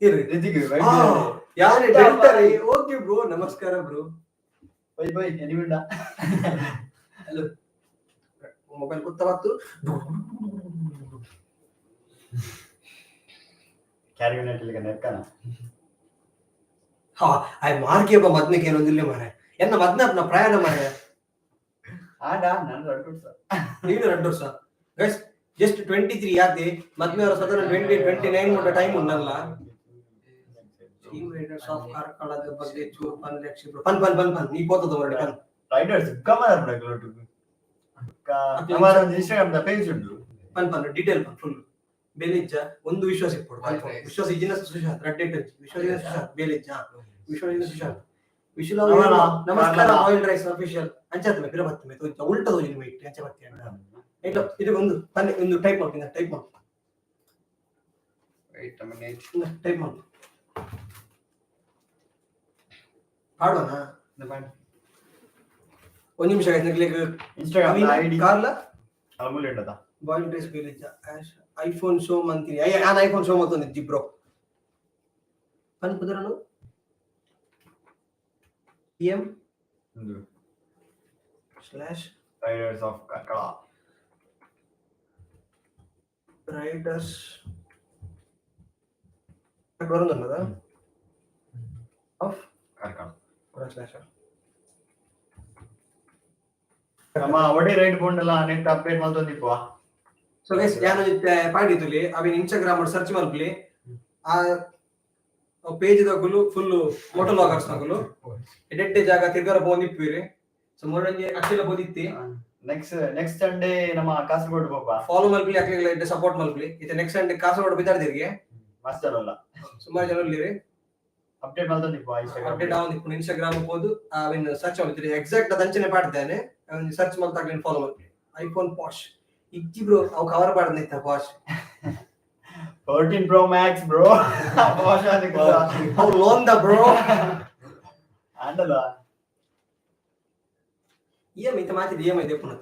ಇರ್ರಿ ರಿತಿಕ್ ಯಾರೇ ಡೆಲ್ಟಾ ರೈ ಓಕೆ ಬ್ರೋ ನಮಸ್ಕಾರ ಬ್ರೋ ಬೈ ಬೈ ಎನಿವಿಂಡ ಹಲೋ ಮೊಬೈಲ್ ಕುತ್ತವತ್ತು ಕ್ಯಾರಿ ಯೂನಿಟ್ ಇಲ್ಲಿ ನೆಕ್ಕನ ಹಾ ಐ ಮಾರ್ಕೆ ಬ ಮದ್ನಕ್ಕೆ ಏನೊಂದಿಲ್ಲ ಮಾರೆ ಎನ್ನ ಮದ್ನ ಪ್ರಯಾಣ ಮಾರೆ ಆಡ ನಾನು ರಡ್ಡು ಸರ್ ನೀನು 2 ವರ್ಷ ಗೈಸ್ ಜಸ್ಟ್ 23 ಯಾಕೆ ಮದ್ಮೆ ಅವರ ಸದನ 20 29 ಮುಟ್ಟ ಟೈಮ್ ಉಂಡಲ್ಲ ಟೀಮ್ ರೈಡರ್ಸ್ ಆಫ್ ಕಾರ್ಕಳದ ಬಗ್ಗೆ ಚೂರು ಪನ್ ಲಕ್ಷ ಪನ್ ನೀ ಪೋತದ ಹೊರಡಿ ಪನ್ ರೈಡರ್ಸ್ ಕಮರ್ ಬ್ರಗ್ಲೋಟು ಹಮಾರ ಒಂದು ಇನ್ಸ್ಟಾಗ್ರಾಮ್ ದ ಪೇಜ್ ಉಂಟು ಪನ್ ಡೀಟೇಲ್ ಫುಲ್ ಬೇಲಿಜ್ಜ ಒಂದು ವಿಶ್ವಾಸ ಇಟ್ಕೊಡು ವಿಶ್ವಾಸ ಇಜಿನ ಸುಶಾಂತ್ ರಡ್ಡೆಟ್ ವಿಶ್ವಾಸ ಸುಶಾಂತ್ ಬೇಲಿಜ್ಜ ವಿಶ್ವಾಸ ಸುಶಾಂತ್ ವಿಶ್ವ ನಮಸ್ಕಾರ ಆಯಿಲ್ ರೈಸ್ ಅಫಿಷಿಯಲ್ ಅಂಚಾತ್ಮೆ ಪಿರಬತ್ತಮೆ ತೋಜ ಉಲ್ಟಾ ತೋಜಿ ಮೈಟ್ ಅಂಚ ಬತ್ತಿ ಇಲ್ಲ ಇದು ಒಂದು ಟೈಪ್ ಮಾಡ್ತೀನಿ ಟೈಪ್ ಮಾಡಿ ವೆಯ್ಟ್ ಅ ಮಿನಿಟ್ ಟೈಪ್ ಮಾಡಿ ಹಾಡೋಣ ಒಂದು ನಿಮಿಷ ಆಯ್ತು ನಗ್ಲಿಕ್ಕೆ ಇನ್ಸ್ಟಾಗ್ರಾಮ್ ಐಡಿ ಕಾರ್ಲ ಅಮೂಲ್ ಇಡದ ಬಾಯ್ಲ್ ಡ್ರೆಸ್ ಬೇಲಿಜ್ಜ ಐಫೋನ್ ಶೋ ಅಂತೀನಿ ನಾನು ಐಫೋನ್ ಶೋ ಮತ್ತೊಂದಿದ್ದಿ ಬ್ರೋ ಪನ್ ಕುದರನು M slash riders of Karkala riders ಬರುದಲ್ಲದ ಆಫ್ ಕಾರ್ಕಳ ಸ್ಲಾಶ್ ನಮ್ಮ ಒಡಿ ರೈಡ್ ಬೋಂಡಲ್ಲ ನೆಟ್ ಅಪ್ಡೇಟ್ ಮಾಡ್ತೊಂದಿಪ್ಪ ಸೊ ಗೈಸ್ ಯಾನು ಪಾಡಿತುಲಿ ಅವಿನ ಇನ್ಸ್ಟಾಗ್ರಾಮ್ ಸರ್ಚ್ ಮಲ್ಪಲಿ ಆ ಪೇಜ್ ದಗುಲು ಫುಲ್ ಫೋಟೋ ಲಾಗರ್ಸ್ ನಗುಲು ಎಡೆಡ್ಡೆ ಜಾಗ ತಿರ್ಗಾರ ಬೋಂದಿಪ್ಪಿರಿ ಸೊ ಮೊರಂಜೆ ಅಕ್ಕಿಲ ಬೋದಿತ್ತಿ ನೆಕ್ಸ್ಟ್ ಸಂಡೇ ನಮ್ಮ ಕಾಸರಗೋಡು ಪಾಪ ಫಾಲೋ ಮಲ್ಪಲಿ ಅಕ್ಕಿಲ ಇದ್ದ ಸಪೋರ್ಟ್ ಮಲ್ಪಲಿ ಇತ್ತೆ ನೆಕ್ಸ್ಟ್ ಸಂಡೇ ಕಾಸರಗೋಡು ಬಿದ್ದಾಡ್ದಿರಿಗೆ ಮಸ್ತ್ ಅಲ್ಲ ಸುಮಾರು ಜನ ಇಲ್ಲಿರಿ ಅಪ್ಡೇಟ್ ಮಾಡ್ತೊಂದಿಪ್ಪ ಅಪ್ಡೇಟ್ ಆವಂದಿಪ್ಪು ಇನ್ಸ್ಟಾಗ್ರಾಮ್ ಹೋದು ಅವಿನ ಸರ್ಚ್ ಮಾಡ್ತೀರಿ ಎಕ್ಸಾಕ್ಟ್ ಅದಂಚನೆ ಪಾಡ್ತೇನೆ ಅವನ್ ಸರ್ಚ್ ಮಾಡ್ತಾಗ್ಲಿ ಫಾಲೋ ಮಾಡ್ತೀರಿ ಐಫೋನ್ ಪಾಶ್ ಇಜ್ಜಿ ಬ್ರೋ ಅವು ಕವರ್ ಮಾಡ್ದೈತ ಪಾಶ್ 14 Pro Max bro ಪಾಶ್ ಅದಕ್ಕೆ ಅವು ಲೋನ್ ದ ಬ್ರೋ ಆಂಡಲ EMI ಇತ್ತ ಮಾತಿದ EMI ದೆಪ್ಪುನತ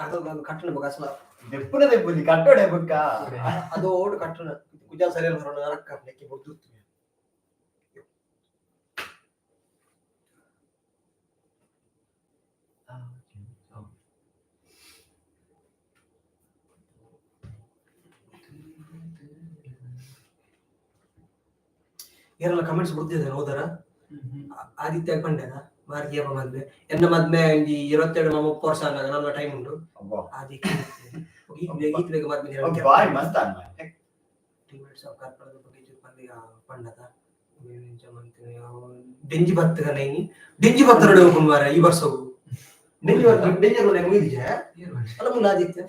ಅದು ಕಟ್ಟಣ ಬಗ ಅಸಲ ದೆಪ್ಪುನದೆ ಬುದ್ಧಿ ಕಟ್ಟೋಡೆ ಬುಕ್ಕ ಅದು ಓಡ್ ಕಟ್ಟಣ ಕುಜಾಲ್ ಸರಿಯಲ್ಲ ಬರೋಣ ನರಕ ನೆಕ್ಕಿ ಬುದ್ಧು ಏನೆಲ್ಲ ಕಮೆಂಟ್ಸ್ ಬಿಡ್ತಿದ್ದಾರೆ ಹೋದರ ಆದಿತ್ಯ ಪಂಡ್ಯನ ಮಾರ್ಗಿಯಪ್ಪ ಮದ್ವೆ ಎನ್ನ ಮದ್ವೆ ಈ 27 30 ವರ್ಷ ಆದಾಗ ನನ್ನ ಟೈಮ್ ಉಂಟು ಅದಕ್ಕೆ ಈಗ ಬೇಗ ಮದ್ವೆ ಬಾಯ್ ಮಸ್ತ್ ಅಣ್ಣ ಟೀಮ್ಮೇಟ್ಸ್ ಆಫ್ ಕಾರ್ಪಳದ ಬಗ್ಗೆ ಪಂಡಿಗ ಪಂಡದ ಡೆಂಜಿ ಬತ್ತಗ ನೈನಿ ಡೆಂಜಿ ಬತ್ತ ನೋಡಿ ಹೋಗ್ಕೊಂಡು ಮಾರ ಈ ವರ್ಷವು ಡೆಂಜರ್ ಮನೆ ಮುಗಿದಿಜೆ ಅಲ್ಲ ಮುಲ್ಲ ಆದಿತ್ಯ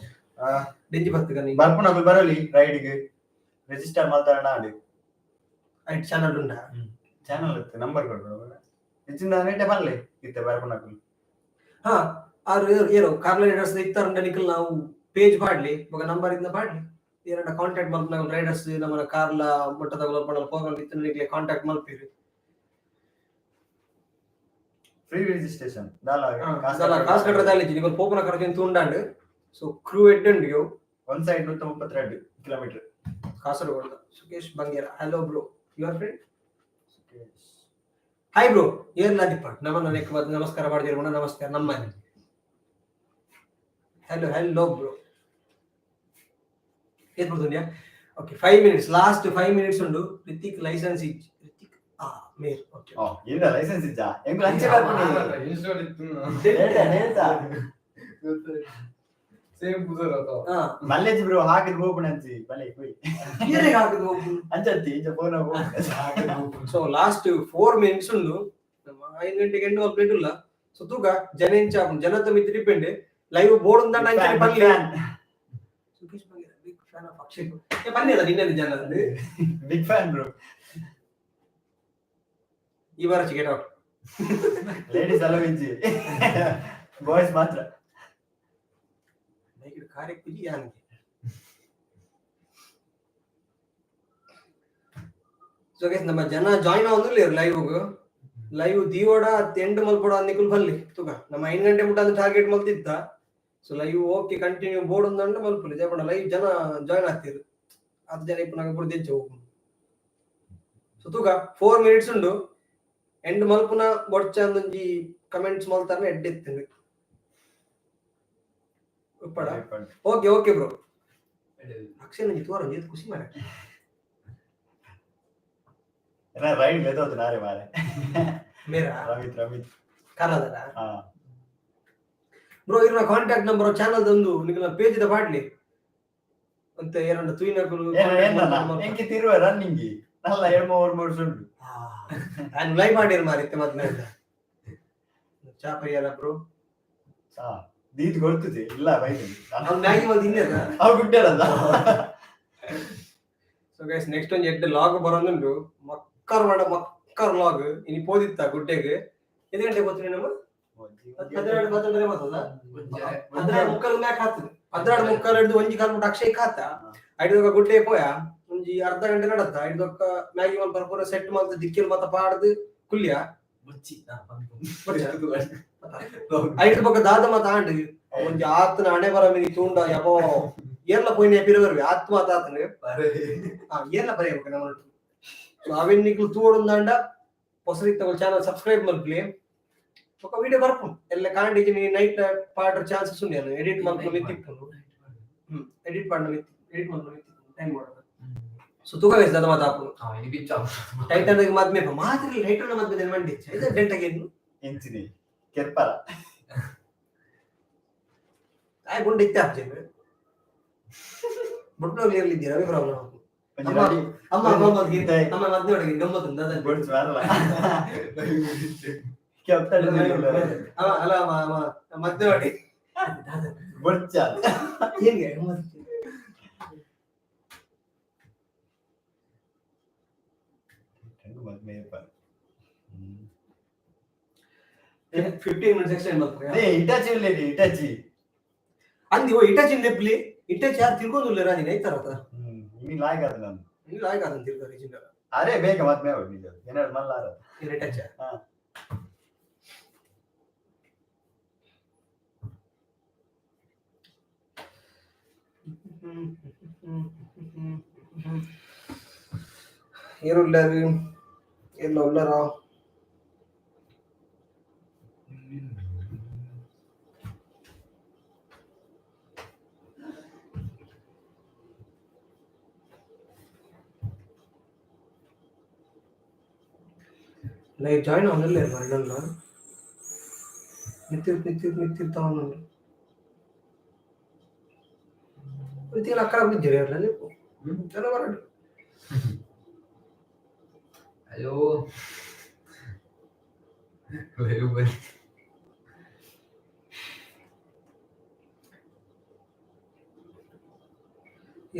ಡೆಂಜಿ ಬತ್ತಗ ನೈನಿ ಬರ್ಪುನ ಬರಲಿ ರೈಡ್ಗೆ ರಿಜಿಸ್ಟರ್ ಮಾಡ್ತಾರಣ ಆಡಿ ಐಟ್ ಚಾನಲ್ ಉಂಟಾ ಚಾನಲ್ ಇತ್ತು ನಂಬರ್ ಕೊಡು ಹೆಚ್ಚಿನ ನೆಟ್ಟೆ ಬರಲಿ ಇತ್ತೆ ಬರ್ಪುನಕು ಹಾ ಏನು ಕಾರ್ಲ ರೈಡರ್ಸ್ ಇತ್ತಾರಂಡ ನಿಖಲ್ ನಾವು ಪೇಜ್ ಪಾಡ್ಲಿ ಬೊಕ ನಂಬರ್ ಇಂದ ಪಾಡ್ಲಿ ಏನಂಡ ಕಾಂಟ್ಯಾಕ್ಟ್ ಮಲ್ಪನ ರೈಡರ್ಸ್ ನಮ್ಮ ಕಾರ್ಲ ಮಟ್ಟದ ಪ್ರೋಗ್ರಾಮ್ ಇತ್ತು ನಿಕ್ಲೆ ಕಾಂಟ್ಯಾಕ್ಟ್ ಮಲ್ಪಿರಿ ಫ್ರೀ ರಿಜಿಸ್ಟ್ರೇಷನ್ ಕಾಸು ಕಟ್ಟದಾಲಿ ನಿಖಲ್ ಪೋಪನ ಕಡಕೆ ತೂಂಡಾಂಡ್ ಸೊ ಕ್ರೂ ಎಡ್ಡಂಡಿಯೋ ಒಂದ್ side 132 kilometre Kasaragod Sukesh Bangera hello bro your friend hi bro ಏರ್ಲ ದಿಪ್ಪ ನಮ್ಮನ್ನ ನೆಕ್ ನಮಸ್ಕಾರ ಮಾಡಿದಿರ ನಮಸ್ಕಾರ ನಮ್ಮ ಹಲೋ ಬ್ರೋ ಏನ್ ಬರ್ದುಂಡ್ಯಾ ಓಕೆ 5 minutes ಲಾಸ್ಟ್ 5 minutes ಉಂಡು ರಿತಿಕ್ ಲೈಸೆನ್ಸ್ ರಿತಿಕ್ ಮೇರ್ ಓಕೆ ಇಲ್ಲ ಲೈಸೆನ್ಸ್ ಇಜ್ಜಾ ಎಂಗ್ ಲಂಚ ಬರ್ತೀನಿ ಇನ್ಸ್ಟಾಲ್ ಇತ್ತು ನೇತಾ ಸೇಮ್ ಬುದರ್ ಆತ ಮಲ್ಲೇಜ್ ಬ್ರೋ ಹಾಕಿದ್ ಹೋಗ್ಬಿಡ ಅಂಚಿ ಬಲೆ ಹೋಯ್ ಏನೇ ಹಾಕಿದ್ವು ಅಂಚಂತಿ ಇಂಚ ಫೋನ್ ಸೊ ಲಾಸ್ಟ್ 4 minutes ಉಂಡು 5 ಗಂಟೆಗೆ ಎಂಡ್ ಅಪ್ಡೇಟ್ ಇಲ್ಲ ಸೊ ತೂಗ ಜನೆಂಚ ಜನತ ಮಿತಿ ಡಿಪೆಂಡ್ ಲೈವ್ ಬೋರ್ಡ್ ಉಂದ ನಂಚೆ ಬಲ್ಲಿ Sukesh Bangera big fan of Akshay ಏ ಬನ್ನಿ ಅದ ನಿನ್ನೆ ಜನ ಬಿಗ್ ಫ್ಯಾನ್ ಬ್ರೋ ಈ ವಾರ ಗೆಟ್ ಔಟ್ ಲೇಡೀಸ್ ಅಲ್ಲ ಮಿಂಚಿ ಬಾಯ್ಸ್ ಮಾತ್ರ ನೈಟ್ ಕಾರ್ಯ ಕುಜಿ ಯಾನಿಗೆ ಸೊ ಗೈಸ್ ನಮ್ಮ ಜನ ಜಾಯಿನ್ ಆಗೋದಿಲ್ಲ ಲೈವ್ ದಿಯೋಡ ಎಂಡ್ ಮಲ್ಪಡ ನಿಕುಲ್ ಬಲ್ಲಿ ತುಗ ನಮ್ಮ 5 ಗಂಟೆ ಮುಟ್ಟ ಅಂತ ಟಾರ್ಗೆಟ್ ಮಲ್ತಿದ್ದ so live okay continue board ಒಂದಂಡ ಮಲ್ಪಲಿ ಜಪಣ ಲೈವ್ ಜನ ಜಾಯಿನ್ ಆಗ್ತಿರು ಅದು ಜನ ಇಪ್ಪ ನಂಗೆ ಬುಡ್ದು ಹೆಚ್ಚು ಹೋಗು ಸೊ ತುಗ 4 minutes ಉಂಡು ಎಂಡ್ ಮಲ್ಪುನ ಬೊಡ್ಚ ಒಂದೊಂಜಿ ಕಮೆಂಟ್ಸ್ ಮಲ್ತಾರ ಎಡ್ಡೆತ್ತಿಂದು ಉಪ್ಪಡ ಓಕೆ ಬ್ರೋ ಅಕ್ಷಯ್ ನಂಗೆ ತೋರ ನೀರು ಖುಷಿ ಮಾಡ ಏನ ರೈಡ್ ಲೆದೋದು ನಾರೆ ಮಾರೆ ಮೇರಾ ರಮಿತ್ ಕಾರದಲ್ಲ ಹಾ ಬ್ರೋ ಇರ್ನ ಕಾಂಟ್ಯಾಕ್ಟ್ ನಂಬರ್ ಚಾನಲ್ ಒಂದು ನಿನ್ನ ಪೇಜ್ ದ ಪಾಡ್ಲಿ ಅಂತ ಏನಂತ ತುಯಿನಗಳು ಎಂಕಿ ತಿರುವ ರನ್ನಿಂಗ್ ನಲ್ಲ 2-3 ಉಂಟು ನಾನು ಲೈವ್ ಮಾಡಿರ್ ಮಾರಿತ್ತೆ ಮತ್ತೆ ಚಾಪರಿಯಲ್ಲ ಬ್ರೋ ದೀದ್ ಗೊತ್ತಿದೆ ಇಲ್ಲ ಬೈಕ್ ಅವ್ನು ಮ್ಯಾಗಿ ಒಂದು ಇನ್ನೇನ ಅವ್ ಗುಡ್ಡಲ್ಲ ಸೊ ಗೈಸ್ ನೆಕ್ಸ್ಟ್ ಒಂದು ಎಡ್ಡೆ ಲಾಗ್ ಬರೋದುಂಟು ಮಕ್ಕರ್ ಲಾಗ್ ಇನಿ ಪೋದಿತ್ತ ಗುಡ್ಡೆಗೆ ಎದು ಗಂಟೆ ಗೊತ್ತೀನಿ ನಮ್ಮ 12 ಬರ್ತದ 12 ಮ್ಯಾಕ್ ಹಾಕ್ತದೆ 12 ಹಿಡಿದು ಒಂಜಿ ಕಾಲ್ಬಿಟ್ಟು ಅಕ್ಷಯ್ ಖಾತ ಐದೊಕ್ಕ ಗುಡ್ಡೆ ಪೋಯ ಒಂಜಿ ಅರ್ಧ ಗಂಟೆ ನಡತ್ತ ಐದೊಕ್ಕ ಮ್ಯಾಗಿ ಒಂದು ಪರ್ಪೂರ ಸೆಟ್ ಮಾಡ್ತ ದಿಕ್ಕಿಲ್ ಮತ್ತ ಪಾಡ್ದು ಕುಲ್ಯ ಐದು ಪಕ್ಕ ದಾದ ಮತ ಆಂಡ್ ಒಂಜಿ ಆತನ ಹಣೆ ಬರ ಮಿನಿ ತೂಂಡ ಯಬೋ ಏರ್ಲ ಪೋಯಿನ ಪಿರವರ್ವಿ ಆತ್ಮ ಆತನ ಏರ್ಲ ಬರೆಯಬೇಕು ನಮ್ಮ ಸೊ ಅವೆನ್ ನಿಕ್ಲು ತೂಡೊಂದಾಂಡ ಹೊಸರಿ ತಗೊಳ್ ಚಾನಲ್ ಸಬ್ಸ್ಕ್ರೈಬ್ ಮಲ್ಪ್ಲಿ ఒక వీడియో వరకు ಎಲ್ಲ ಕಾಂಡಿಜಿ ನೀ ನೈಟ್ ಪಾಡ್ರ ಚಾನ್ಸಸ್ ಉಂಡು ನಾನು ಎಡಿಟ್ ಮಾಡ್ಕೊಂಡು ನಿಂತಿಪ್ಪು ಎಡಿಟ್ ಮಾಡ್ಕೊಂಡು ಟೈಮ್ ಮಾಡೋದು ಸೊ ತೂಕ ವೇಸ್ದ ಮಾತಾಪು ಟೈಟನ್ ಮದ್ಮೆ ಮಾತ್ರ ಟೈಟನ್ ಮದ್ಮೆ ಮಂಡಿ ಇದು ಡೆಂಟಗೆ ಏನು ಎಂಚಿನಿ ಕೆರ್ಪರ ಆಯ್ ಗುಂಡ ಇತ್ತೆ ಹಾಕ್ತೇವೆ ಬುಡ್ನೋ ಕ್ಲಿಯರ್ಲಿ ಇದ್ದೀರಾ ಅವೇ ಪ್ರಾಬ್ಲಮ್ ಅಮ್ಮ ನಮ್ಮ ಮದ್ಮೆ ಒಳಗೆ ಗಮ್ಮತ್ತುಂದ ಅದನ್ನು ಬೋರ್ಡ್ಸ್ ಬರಲ್ಲ ಅಲ್ಲ ಮದ್ಮೆ ಒಳಗೆ ಬೋರ್ಡ್ಸ್ ಹೆಂಗೆ 15 minutes extend ಮಾಡ್ತೀರಾ ಇಟಾಚಿ ಇಲ್ಲೇನಿ ಇಟಾಚಿ ಅಂದಿ ಓ ಇಟಾಚಿ ನೆಪ್ಲಿ ಇಟಾಚಿ ಯಾರು ತಿಳ್ಕೊಂಡುಲ್ಲ ರಾಜಿ ನೈತಾರತ ನೀ ಲಾಯ್ಕ್ ಆದ ನಾನು ನೀ ಲಾಯ್ಕ್ ಆದ ತಿಳ್ಕೊ ರೀಜಿನ ಅರೆ ಬೇಗ ಮತ್ತೆ ಹೋಗಿ ನಿಜ ಏನಾದ್ರು ಮಲ್ಲಾರ ಇಟಾಚಿ ಹಾ ಏರುಳ್ಳಾರು ಎಲ್ಲ ಉಳ್ಳಾರ ಲೈವ್ ಜಾಯಿನ್ ಅವನಲ್ಲೇ ಮರಳಲ್ಲ ನಿಂತಿರ್ತಾವನು ರೀತಿಯಲ್ಲಿ ಅక్కడ ಬಿದ್ದೀರಿ ಅಲ್ಲ ನೀವು ಜನ ಬರಡು ಅಯ್ಯೋ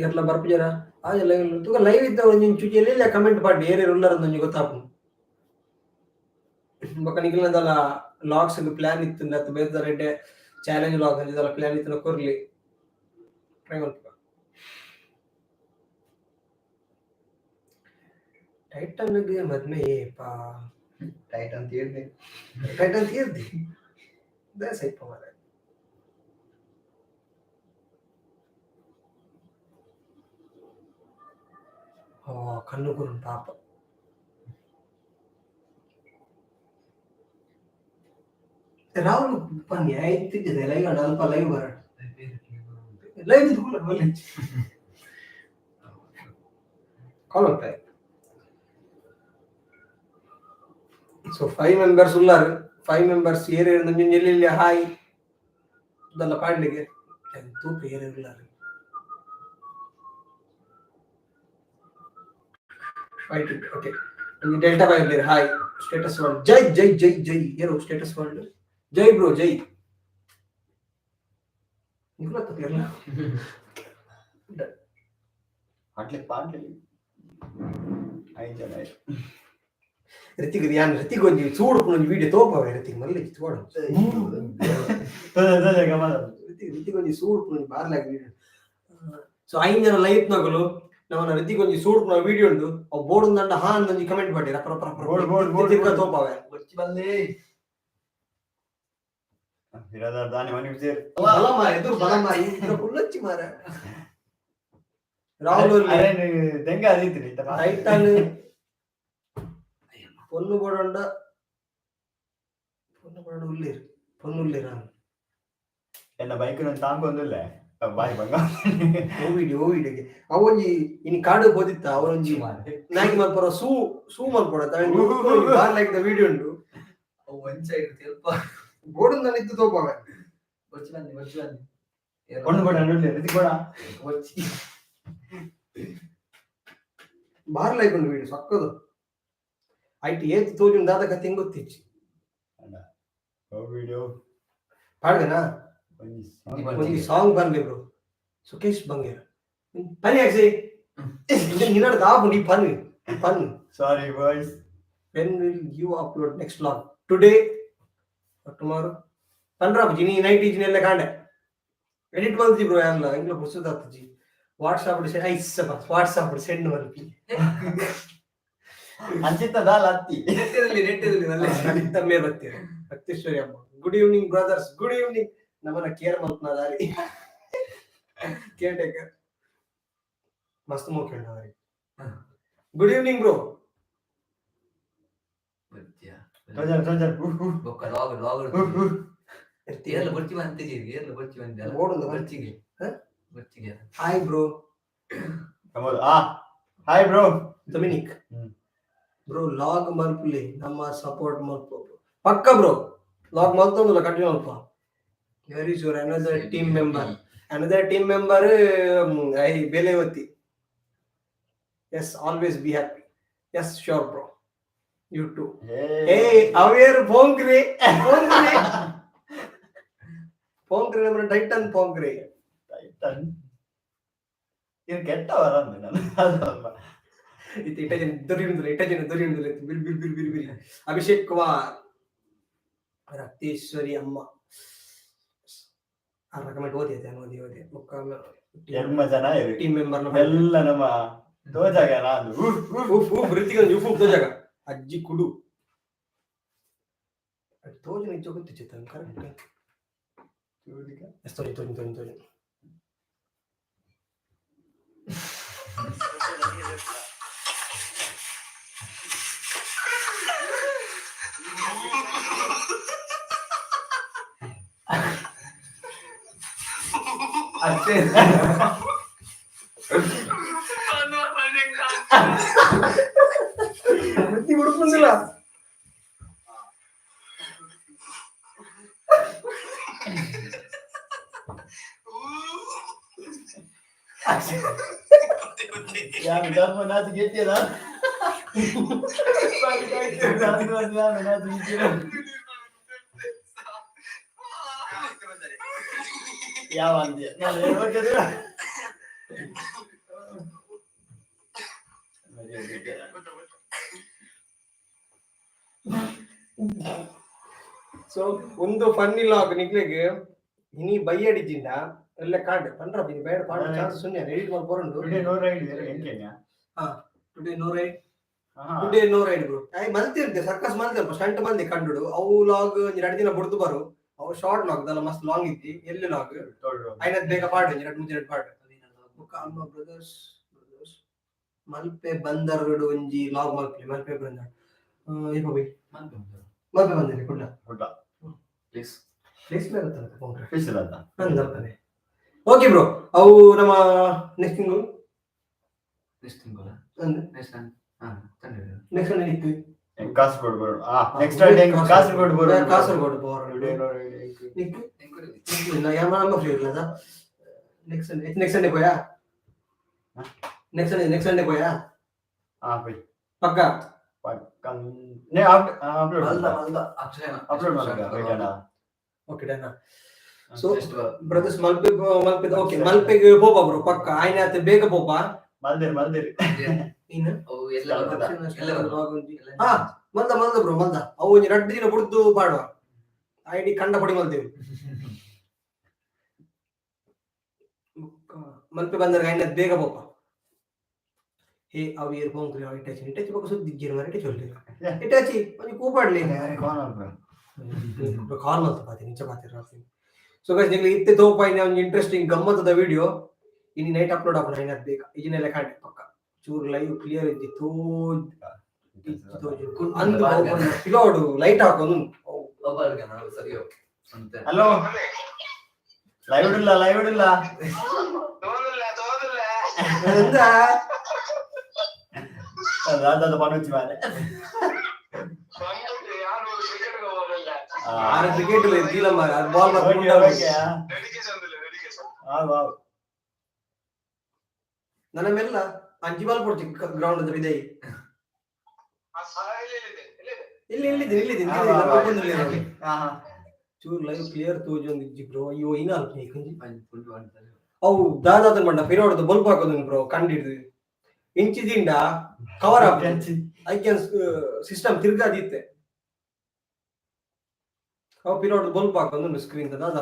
ಎಲ್ಲ ಬರ್ಪಿಜಾರ ಆಜ ಲೈವ್ ತುಗ ಲೈವ್ ಇದ್ದ ಒಂಜಿನ ಚುಚಿಯಲ್ಲಿ ಕಮೆಂಟ್ ಮಾಡಿ ಏನೇರು ಉಳ್ಳಾರ ಒಂಜಿ ಗೊತ್ತಾಪು ಬೊಕ ನಿಖಿಲ್ನದಲ್ಲ ಲಾಗ್ಸ್ ಪ್ಲಾನ್ ಇತ್ತು ಅತ್ತು ಬೇರೆ ರೆಡ್ಡೆ ಚಾಲೆಂಜ್ ಲಾಗ್ ಇದೆಲ್ಲ ಪ್ಲಾನ್ ಇತ್ತು ಕೊರ್ಲಿ ಟ್ರೈ ಮಾಡ್ತೀವಿ. ಟೈಟನ್ಗೆ ಮದ್ಮೆ ಏಪಾ ಟೈಟ್ ಅಂತ ಹೇಳಿದೆ. ಟೈಟನ್ ತೀರ್ದಿ ಸೈಪ ಮಾರ. ಓ ಕಣ್ಣು ಗುರು ಪಾಪ ರಾಹುಲ್ ಪನ್ನಿ ಆಯ್ತಿದ್ದೆ ಲೈವ್ ಅಲ್ಪ ಲೈವ್ ಬರ ಲೈವ್ ಕಾಲ್ ಆಗ್ತಾ. సో 5 మెంబర్స్ ఉన్నారు. 5 మెంబర్స్ ఏరే ఎల్లి హాయ్ దల్ల పాడలిಗೆ ತೂಪ ಏರೆ ಉಳ್ಳಾರು. ಫೈಟ್ ಓಕೆ ಡೆಲ್ಟಾ ಬೈ ಇರ್ಲಿ ಹಾಯ್ ಸ್ಟೇಟಸ್ ವರ್ಲ್ಡ್ ಜೈ ಜೈ ಜೈ ಜೈ ಏರೋ ಸ್ಟೇಟಸ್ ವರ್ಲ್ಡ್ ಜೈ ಬ್ರೋ ಜೈ ನಿಕಲ ತಪ್ಪಿರಲ್ಲ ಅಟ್ಲೆ ಪಾಟ್ಲಿ ಐಜನ ರಿತಿಗ್ ಯಾನ್ ರಿತಿಗ್ ಒಂಜಿ ಚೂಡು ಒಂಜಿ ವಿಡಿಯೋ ತೋಪವೆ ರಿತಿಗ್ ಮಲ್ಲಿ ಚೂಡು ತದ ಗಮನ ರಿತಿಗ್ ಒಂಜಿ ಸೂಡು ಒಂಜಿ ಬಾರ್ಲಾಗ ವಿಡಿಯೋ. ಸೊ 5 ಜನ ಲೈವ್ ನಗಲು ನವನ ರಿತಿಗ್ ಒಂಜಿ ಸೂಡು ನ ವಿಡಿಯೋ ಉಂಡು ಅವ್ ಬೋರ್ಡ್ ದಂಡ ಹಾ ಒಂಜಿ ಕಮೆಂಟ್ ಮಾಡಿ ರಪ್ಪ ರಪ್ಪ ಬೋರ್ಡ್ ರಿತಿಗ್ ತೋಪವೆ ಬರ್ಚಿ ಬಂದೆ ಬಿರಾದರ್ ದಾನಿ ಮನಿ ವಿಜಯರ್ ಬಲಮ ಎದುರು ಬಲಮ ಇದ್ರ ಕುಲ್ಲಚ್ಚಿ ಮಾರ ರಾಹುಲ್ ಅರೆ ದೆಂಗ ಅದೀತಿ ಇತ್ತ ಟೈಟನ್ பொண்ணு போடண்டா ಉಳ್ಳೇರು பொண்ணு ಉಳ್ಳೇರ ಎನ್ನ ಬೈಕ್ ನ ತಾಂಗೊಂದಿಲ್ಲ ಬಾಯ್ ಬಂಗ ಓವಿಡಿಗೆ ಅವೊಂಜಿ ಇನಿ ಕಾಡು ಬೋದಿತ್ತ ಅವರೊಂಜಿ ನಾಗಿ ಮಲ್ಪರ ಸೂ ಮಲ್ಪಡ ಬಾರ್ ಲೈಕ್ ದ ವಿಡಿಯೋ ಉಂಡು ಒನ್ ಸೈಡ್ ಸ್ವಲ್ಪ ಬೋರ್ಡ್ ನಿತ್ತು ತೋಪವೆ ಬರ್ಚಿ ಬಂದೆ ಒಂದು ಬಡ ನೋಡಿ ರಿತಿ ಬಡ ಬರ್ಚಿ ಬಾರ್ ಲೈಕ್ ಉಂಡು ವಿಡಿಯೋ ಸಕ್ಕದು ಐಟಿ ಏತ್ ತೋಜುಂಡು ದಾದ ಕತೆ ಹೆಂಗ್ ಗೊತ್ತಿಚ್ಚಿ ವಿಡಿಯೋ ಪಾಡ್ಗನಾ ಒಂದು ಸಾಂಗ್ ಬರ್ಲಿ ಬ್ರೋ ಸುಕೇಶ್ ಬಂಗೇರ ಪನಿ ಹಾಕ್ಸಿ ನಿನ್ನಡ ದಾಬು ನೀ ಪನ್ ಸಾರಿ boys when will you upload next vlog today or tomorrow pandra jini night jini ಎಲ್ಲ ಕಾಂಡೆ ಎಡಿಟ್ ಮಾಡ್ತಿ ಬ್ರೋ ಯಾನ್ಲ ಇಂಗ್ಲ ಪುಸ್ತಕ G WhatsApp D ice WhatsApp D send ಮಾಡ್ತಿ ಅಂಚಿತ ದಾಲ್ ಹತ್ತಿ ನೆಟ್ಟದಲ್ಲಿ ಒಳ್ಳೆ ತಮ್ಮೇ ಬರ್ತೀರ ಭಕ್ತೇಶ್ವರಿ ಅಮ್ಮ good evening brothers good evening ನಮ್ಮನ್ನ ಕೇರ್ ಮಲ್ಪನ ದಾರಿ ಕೇರ್ ಟೇಕರ್ ಮಸ್ತ್ ಮೋಕಂಡ ದಾರಿ ಗುಡ್ ಈವ್ನಿಂಗ್ ಬ್ರೋ ಬರ್ತಿಯಾ ತೋಜರ್ ಬೊಕ್ಕ ಲಾಗ್ ಏರ್ಲ ಬರ್ಚಿ ಬಂತಿಜಿ ಏರ್ಲ ಬರ್ಚಿ ಬಂದೆ ಅಲ್ಲ ಓಡುದು ಬರ್ಚಿಗೆ ಬರ್ಚಿಗೆ ಹಾಯ್ ಬ್ರೋ ಕಮೋದ್ hi bro Dominic bro log ಮಲ್ಪಲಿ ನಮ್ಮ ಸಪೋರ್ಟ್ ಮಲ್ಪ ಪಕ್ಕ ಬ್ರೋ ಲಾಗ್ ಮಲ್ತೊಂದುಲ್ಲ ಕಂಟಿನ್ಯೂ ಮಲ್ಪ very sure another team member I ಬೇಲೆವತಿ yes always be happy yes sure bro you too ಏ ಅವೇರ್ ಪೋಂಕ್ರೆ ನಮ್ಮ ಟೈಟನ್ ಪೋಂಕ್ರೆ ಟೈಟನ್ ಇದು ಕೆಟ್ಟವರ ನಾನು ಇಟ ಜನ ದೊರೆಯುವುದಿಲ್ಲ bill bill bill bill bill Abhishek Kumar Rakteshwari ಅಮ್ಮ ಕಮೆಂಟ್ ಓದಿ ಎಮ್ಮ ಜನ ಇರು ಟೀಮ್ ಮೆಂಬರ್ ಎಲ್ಲ ನಮ್ಮ ತೋಜಾಗ ನಾನು ತೋಜಾಗ ಅಜ್ಜಿ ಕುಡು ತೋಜು ನಿಜ ಗೊತ್ತಿತ್ತು ಕರೆಕ್ಟ್ ತೋಜು ಅಷ್ಟೇ ಹುಡುಕಿಲ್ಲ ಯಾರು ಧರ್ಮ ನಾಚು ಗೆದ್ದಿಲ್ಲ ಯಾವ ಅಂದ್ಯ ಸೊ ಒಂದು ಫನ್ನಿ ಲಾಗ್ ನಿಕ್ಲೆಗೆ ಇನಿ ಬೈಯಡಿಜಿಂದ ಎಲ್ಲ ಕಾಡ್ ಪಂಡ್ರ ಬಿನಿ ಬೇಡ ಪಾಡ ಚಾನ್ಸ್ ಸುನ್ಯ ಎಡಿಟ್ ಮಾಡಿ ಬರಂಡು ಟುಡೇ ನೋ ರೈಡ್ ಎಂಕೇನ್ಯಾ today no ride today no ride bro I ಮಲ್ತಿರ್ತೆ ಸರ್ಕಸ್ ಮಲ್ತಿರ್ಪ ಸ್ಟಂಟ್ ಮಂದಿ ಕಂಡುಡು ಅವು ಲಾಗ್ 2 ದಿನ ಬುಡ್ದು ಬರು ಅವು ಶಾರ್ಟ್ ಲಾಗ್ ದಲ್ಲ ಮಸ್ತ್ ಲಾಂಗ್ ಇತ್ತಿ ಎಲ್ಲಿ ಲಾಗ್ ಐನದ್ ಬೇಗ ಪಾಡು 2-3 ಪಾಡು ಬುಕ್ಕ ಅಮ್ಮ ಬ್ರದರ್ಸ್ ಮಲ್ಪೆ ಬಂದರ್ಗಡು ಒಂಜಿ ಲಾಗ್ ಮಲ್ಪೆ ಬಂದರ್ ಏಪ ಬೈ ಮಲ್ಪೆ ಬಂದಿರಿ ಕುಡ್ಲ ಪ್ಲೀಸ್ ಪ್ಲೇಸ್ ಮೇಲೆ ಇರುತ್ತಲ್ಲ ಕೊಂಕ್ರೆ ಸ್ಪೆಷಲ್ ಅಂತ ಬಂದರ್ತಾನೆ ಓಕೆ ಬ್ರೋ ಅವು ನಮ್ಮ ನೆಕ್ಸ್ಟ್ ತಿಂಗಳು ನೆಕ್ಸ್ಟ್ ತಿಂಗಳ ಅಂದ್ರೆ ನೆಕ್ಸ್ಟ್ ತಂದೆ ನೆಕ್ಸ್ಟ್ ನಿಕ್ಕು ಕಾಸರಗೋಡು ಬರೋಡು ನೆಕ್ಸ್ಟ್ ಟೈಮ್ ಕಾಸರಗೋಡು ಬರೋಡು Kasaragod bore today no ride ನಿಕ್ಕು ಇಲ್ಲ ಯಾಮ ನಮ್ಮ ಫ್ರೀ ಇಲ್ಲ ನೆಕ್ಸ್ಟ್ ಸಂಡೇ போயா ನೆಕ್ಸ್ಟ್ ಸಂಡೇ போயா போய் ಪಕ್ಕಾ ಪಕ್ಕ ನೇ ಅಪ್ಲೋಡ್ ಅಪ್ಲೋಡ್ ಮಾಡ್ಬೇಕು ವೆಯ್ಟ್ ಅಣ್ಣ okay done so brothers Malpe okay ಮಲ್ಪೆಗೆ ಪೋಪ ಬ್ರೋ ಪಕ್ಕ ಆಯ್ನ ಆತ ಬೇಗ ಪೋಪ ಮಲ್ದಿರಿ ಇನ್ನು ಅವು ಎಲ್ಲ ಹಾ ಮಲ್ದ ಬ್ರೋ ಮಲ್ದ ಅವು 2 ದಿನ ಬುಡ್ದು ಪಾಡುವ ಐಡಿ ಕಂಡ ಪಡಿ ಮಲ್ದೇವಿ ಮಲ್ಪೆ ಬಂದ್ರೆ ಆಯ್ನ ಬೇಗ ಪೋಪ ಹೇ ಅವು ಇಯರ್ ಫೋನ್ ಕ್ರಿಯಾ ಇಟ್ಟಾಚಿ ಬಕ್ಕ ಸುದ್ದಿ ಗಿರ್ ಮಾರ ಇಟ್ಟಾಚಿ ಒಂಜಿ ಕೂಪಾಡ್ಲಿ ಕಾಲ್ ಮಾಡ್ತಾ ಪಾತಿ ನಿಂಚ ಪಾತಿರ ಸೊ ಗೈಸ್ ನಿಮಗೆ ಇತ್ತೆ ತೋಪಾಯಿನ ಒಂದು ಇಂಟ್ರೆಸ್ಟಿಂಗ್ ಗಮ್ಮತ್ತದ ವಿಡಿಯೋ ಇನಿ ನೈಟ್ ಅಪ್ಲೋಡ್ ಆಪನ ಐನದ್ ಬೇಗ ಇಜಿನೆಲ್ಲ ಕಾಣಿ ಪಕ್ಕ ಚೂರು ಲೈವ್ ಕ್ಲಿಯರ್ ಇದ್ದಿತ್ತು ಅಂದು ಪಿಲೋಡು ಲೈಟ್ ಹಾಕೋದು ಸರಿಯೋ ಹಲೋ ಲೈವ್ ಇಡಿಲ್ಲ ರಾಜಾದ ಪಣುಚ್ಚಿ ಮಾರೆ ಆರ ಕ್ರಿಕೆಟ್ ಇಲ್ಲ ಮಾರ ಬಾಲ್ ನನ್ನ ಮೆಲ್ಲ ಅಂಜಿ ಬಾಲ್ ಕೊಡ್ತಿ ಗ್ರೌಂಡ್ ಅದ್ರ ಇದೆ ಇಲ್ಲಿ ಚೂರ್ ಲೈವ್ ಕ್ಲಿಯರ್ ತೋಜಿ ಒಂದು ಇಜ್ಜಿ ಬ್ರೋ ಅಯ್ಯೋ ಇನ್ನ ಅವು ದಾದಾದ ಮಂಡ ಪಿರೋಡದ ಬಲ್ಪ್ ಹಾಕೋದು ಬ್ರೋ ಕಂಡಿಡ್ದು ಇಂಚಿದಿಂದ cover up I can system ತಿರ್ಗಾದಿತ್ತೆ ಅವು ಪಿರೋಡ್ ಬಲ್ಪ್ ಹಾಕೋದು ಸ್ಕ್ರೀನ್ ದಾದಾದ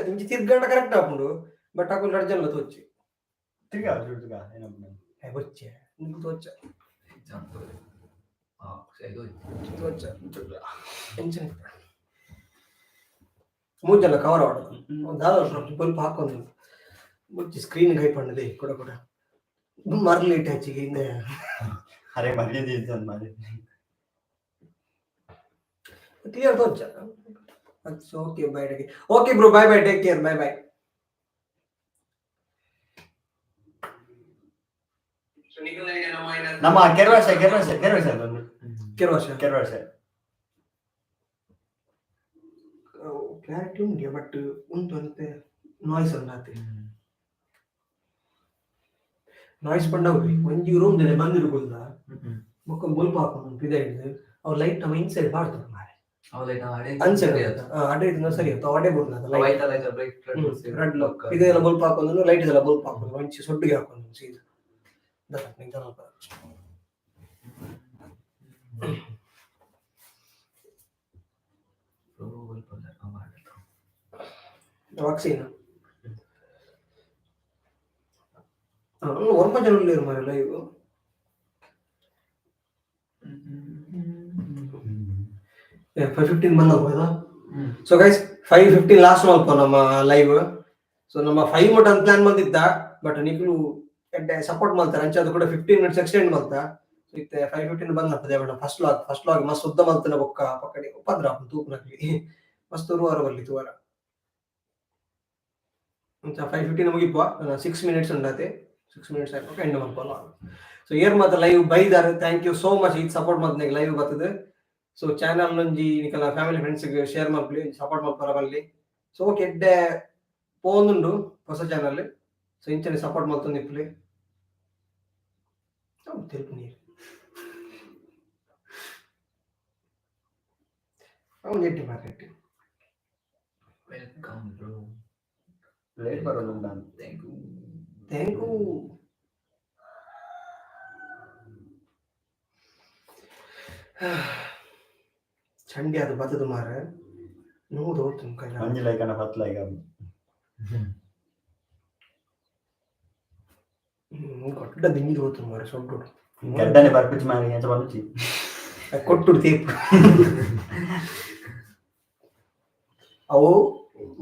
ಇಂಚಿ ತಿರ್ಗಂಡ ಕರೆಕ್ಟ್ ಹಾಕೊಂಡು ಬಟ್ ಹಾಕೊಂಡು ಅರ್ಜೆಂಟ್ ತೋಚಿ ಬಚ್ಚೆ ತೋಚ ಮೂಜಲ್ಲ ಕವರ್ ಆಡೋದು ದಾದ ಬಲ್ಪ್ ಹಾಕೊಂಡು ಮುಚ್ಚಿ ಸ್ಕ್ರೀನ್ ಕೈ ಪಣ್ಣದೆ ಕೂಡ ಮರಲಿ ಹಚ್ಚಿಗೆ ಹಿಂದೆ ಅರೆ ಮರ್ಯಾದೆ ಮಾಡಿ ಕ್ಲಿಯರ್ ತೋಚ okay bye okay bro bye take care bye ನಮ್ಮ ಕೆರವಾಶ ಕ್ಲಾರಿಟಿ ಉಂಟು ಬಟ್ ಉಂಟು ಅಂತ ನಾಯ್ಸ್ ಅನ್ನತ್ತೆ ನಾಯ್ಸ್ ಪಂಡವ್ರಿ ಒಂಜಿ ರೂಮ್ ದಲ್ಲಿ ಬಂದಿರ್ಬೋದ ಮುಖ ಬಲ್ಪ್ ಹಾಕೊಂಡು ಪಿದ ಹಿಡಿದು ಅವ್ರ ಲೈಟ್ ನಮ್ಮ ಇನ್ಸೈಡ್ ಮಾಡ್ತಾರೆ ಮಾರೆ ಅಡೆ ಸರಿ ಅಡೆ ರೆಡ್ ಲಾಕ್ ಇದೆಲ್ಲ ಬಲ್ಪ್ ಹಾಕೊಂಡು ಲೈಟ್ ಇದೆಲ್ಲ ಬಲ್ಪ್ ಹಾಕೊಂಡು ಒಂಚಿ ಸೊಡ್ಡಿಗೆ ಹಾಕೊಂಡು ಸೀದಾ ವಾಕ್ಸಿನ್ ಒರ್ಮ ಜನ ಮಾರೆ ಲೈವ್ 5:15 ಬಂದ ಹೋಗೋದಾ ಸೊ ಗೈಸ್ 5:15 ಲಾಸ್ಟ್ ಮಲ್ಪ ನಮ್ಮ ಲೈವ್ ಸೊ ನಮ್ಮ 5 ಮಟ ಅಂತ ಪ್ಲಾನ್ ಬಂದಿದ್ದ ಬಟ್ ನಿಖಿಲು ಸಪೋರ್ಟ್ ಮಾಡ್ತಾರೆ ಅಂಚೆ ಅದು ಕೂಡ 15 ಮಿನಿಟ್ಸ್ ಎಕ್ಸ್ಟೆಂಡ್ ಮಾಡ್ತಾ ಸೊ ಇತ್ತೆ 5:15 ಬಂದ ಬೇಡ ಫಸ್ಟ್ ಲಾಗ್ ಮಸ್ತ್ ಉದ್ದ ಮಾಡ್ತಾನೆ ಪಕ್ಕಡಿ ಉಪದ್ರ ತೂಪನಕ್ಲಿ ಮಸ್ತ್ ರೂವಾರ ಬರ್ಲಿ ತೂವಾರ ಅಂತ 5:15 ಮುಗಿಪ್ಪ 6 ಮಿನಿಟ್ಸ್ ಉಂಡಾತೆ 6 ಮಿನಿಟ್ಸ್ ಆಯ್ತು ಎಂಡ್ ಮಾಡ್ಕೊಳ್ಳ ಸೊ ಏರ್ ಮಾತ್ರ ಲೈವ್ ಬೈದಾರೆ ಥ್ಯಾಂಕ್ ಯು ಸೋ ಮಚ್ ಇದು ಸಪೋರ್ಟ್ ಮಾಡ್ತಾನೆ ಲೈವ್ ಬರ್ತದೆ ಸೊ ಚಾನಲ್ ನಂಜಿ ನಿಕಲ ಫ್ಯಾಮಿಲಿ ಫ್ರೆಂಡ್ಸ್ ಗೆ ಶೇರ್ ಮಾಡ್ಲಿ ಸಪೋರ್ಟ್ ಮಾಡ್ತಾರ ಬಲ್ಲಿ ಸೊ ಓಕೆ ಎಡ್ಡೆ ಪೋಂದುಂಡು ಹೊಸ ಚಾನಲ್ ಸೊ ಇಂಚನೆ ಸಪೋರ್ಟ್ ಮಾಡ್ತಾನೆ ಇಪ್ಲಿ తెలుపు నీరు అవును ఎట్టి మార్కెట్ వెల్కమ్ బ్రో లేట్ బರೋದು ನಾನು ಥ್ಯಾಂಕ್ ಯು ಚಂಡಿ ಅದು ಬತ್ತದು ಮಾರ ನೋಡು ಹೋಗ್ತೀನಿ ಕೈ ಮಂಜು ಲೈಕನ ಪತ್ ಲೈಕ ಗಡ್ಡ ದಿಂಗಿ ಹೋಗ್ತೀನಿ ಮಾರೆ ಸೊಡ್ಡು ಗಡ್ಡನೆ ಬರ್ಪಿಚ್ಚಿ ಮಾಡಿ ಅಂತ ಬಂದುಚಿ ಕೊಟ್ಟು ತೀರ್ಪು ಅವು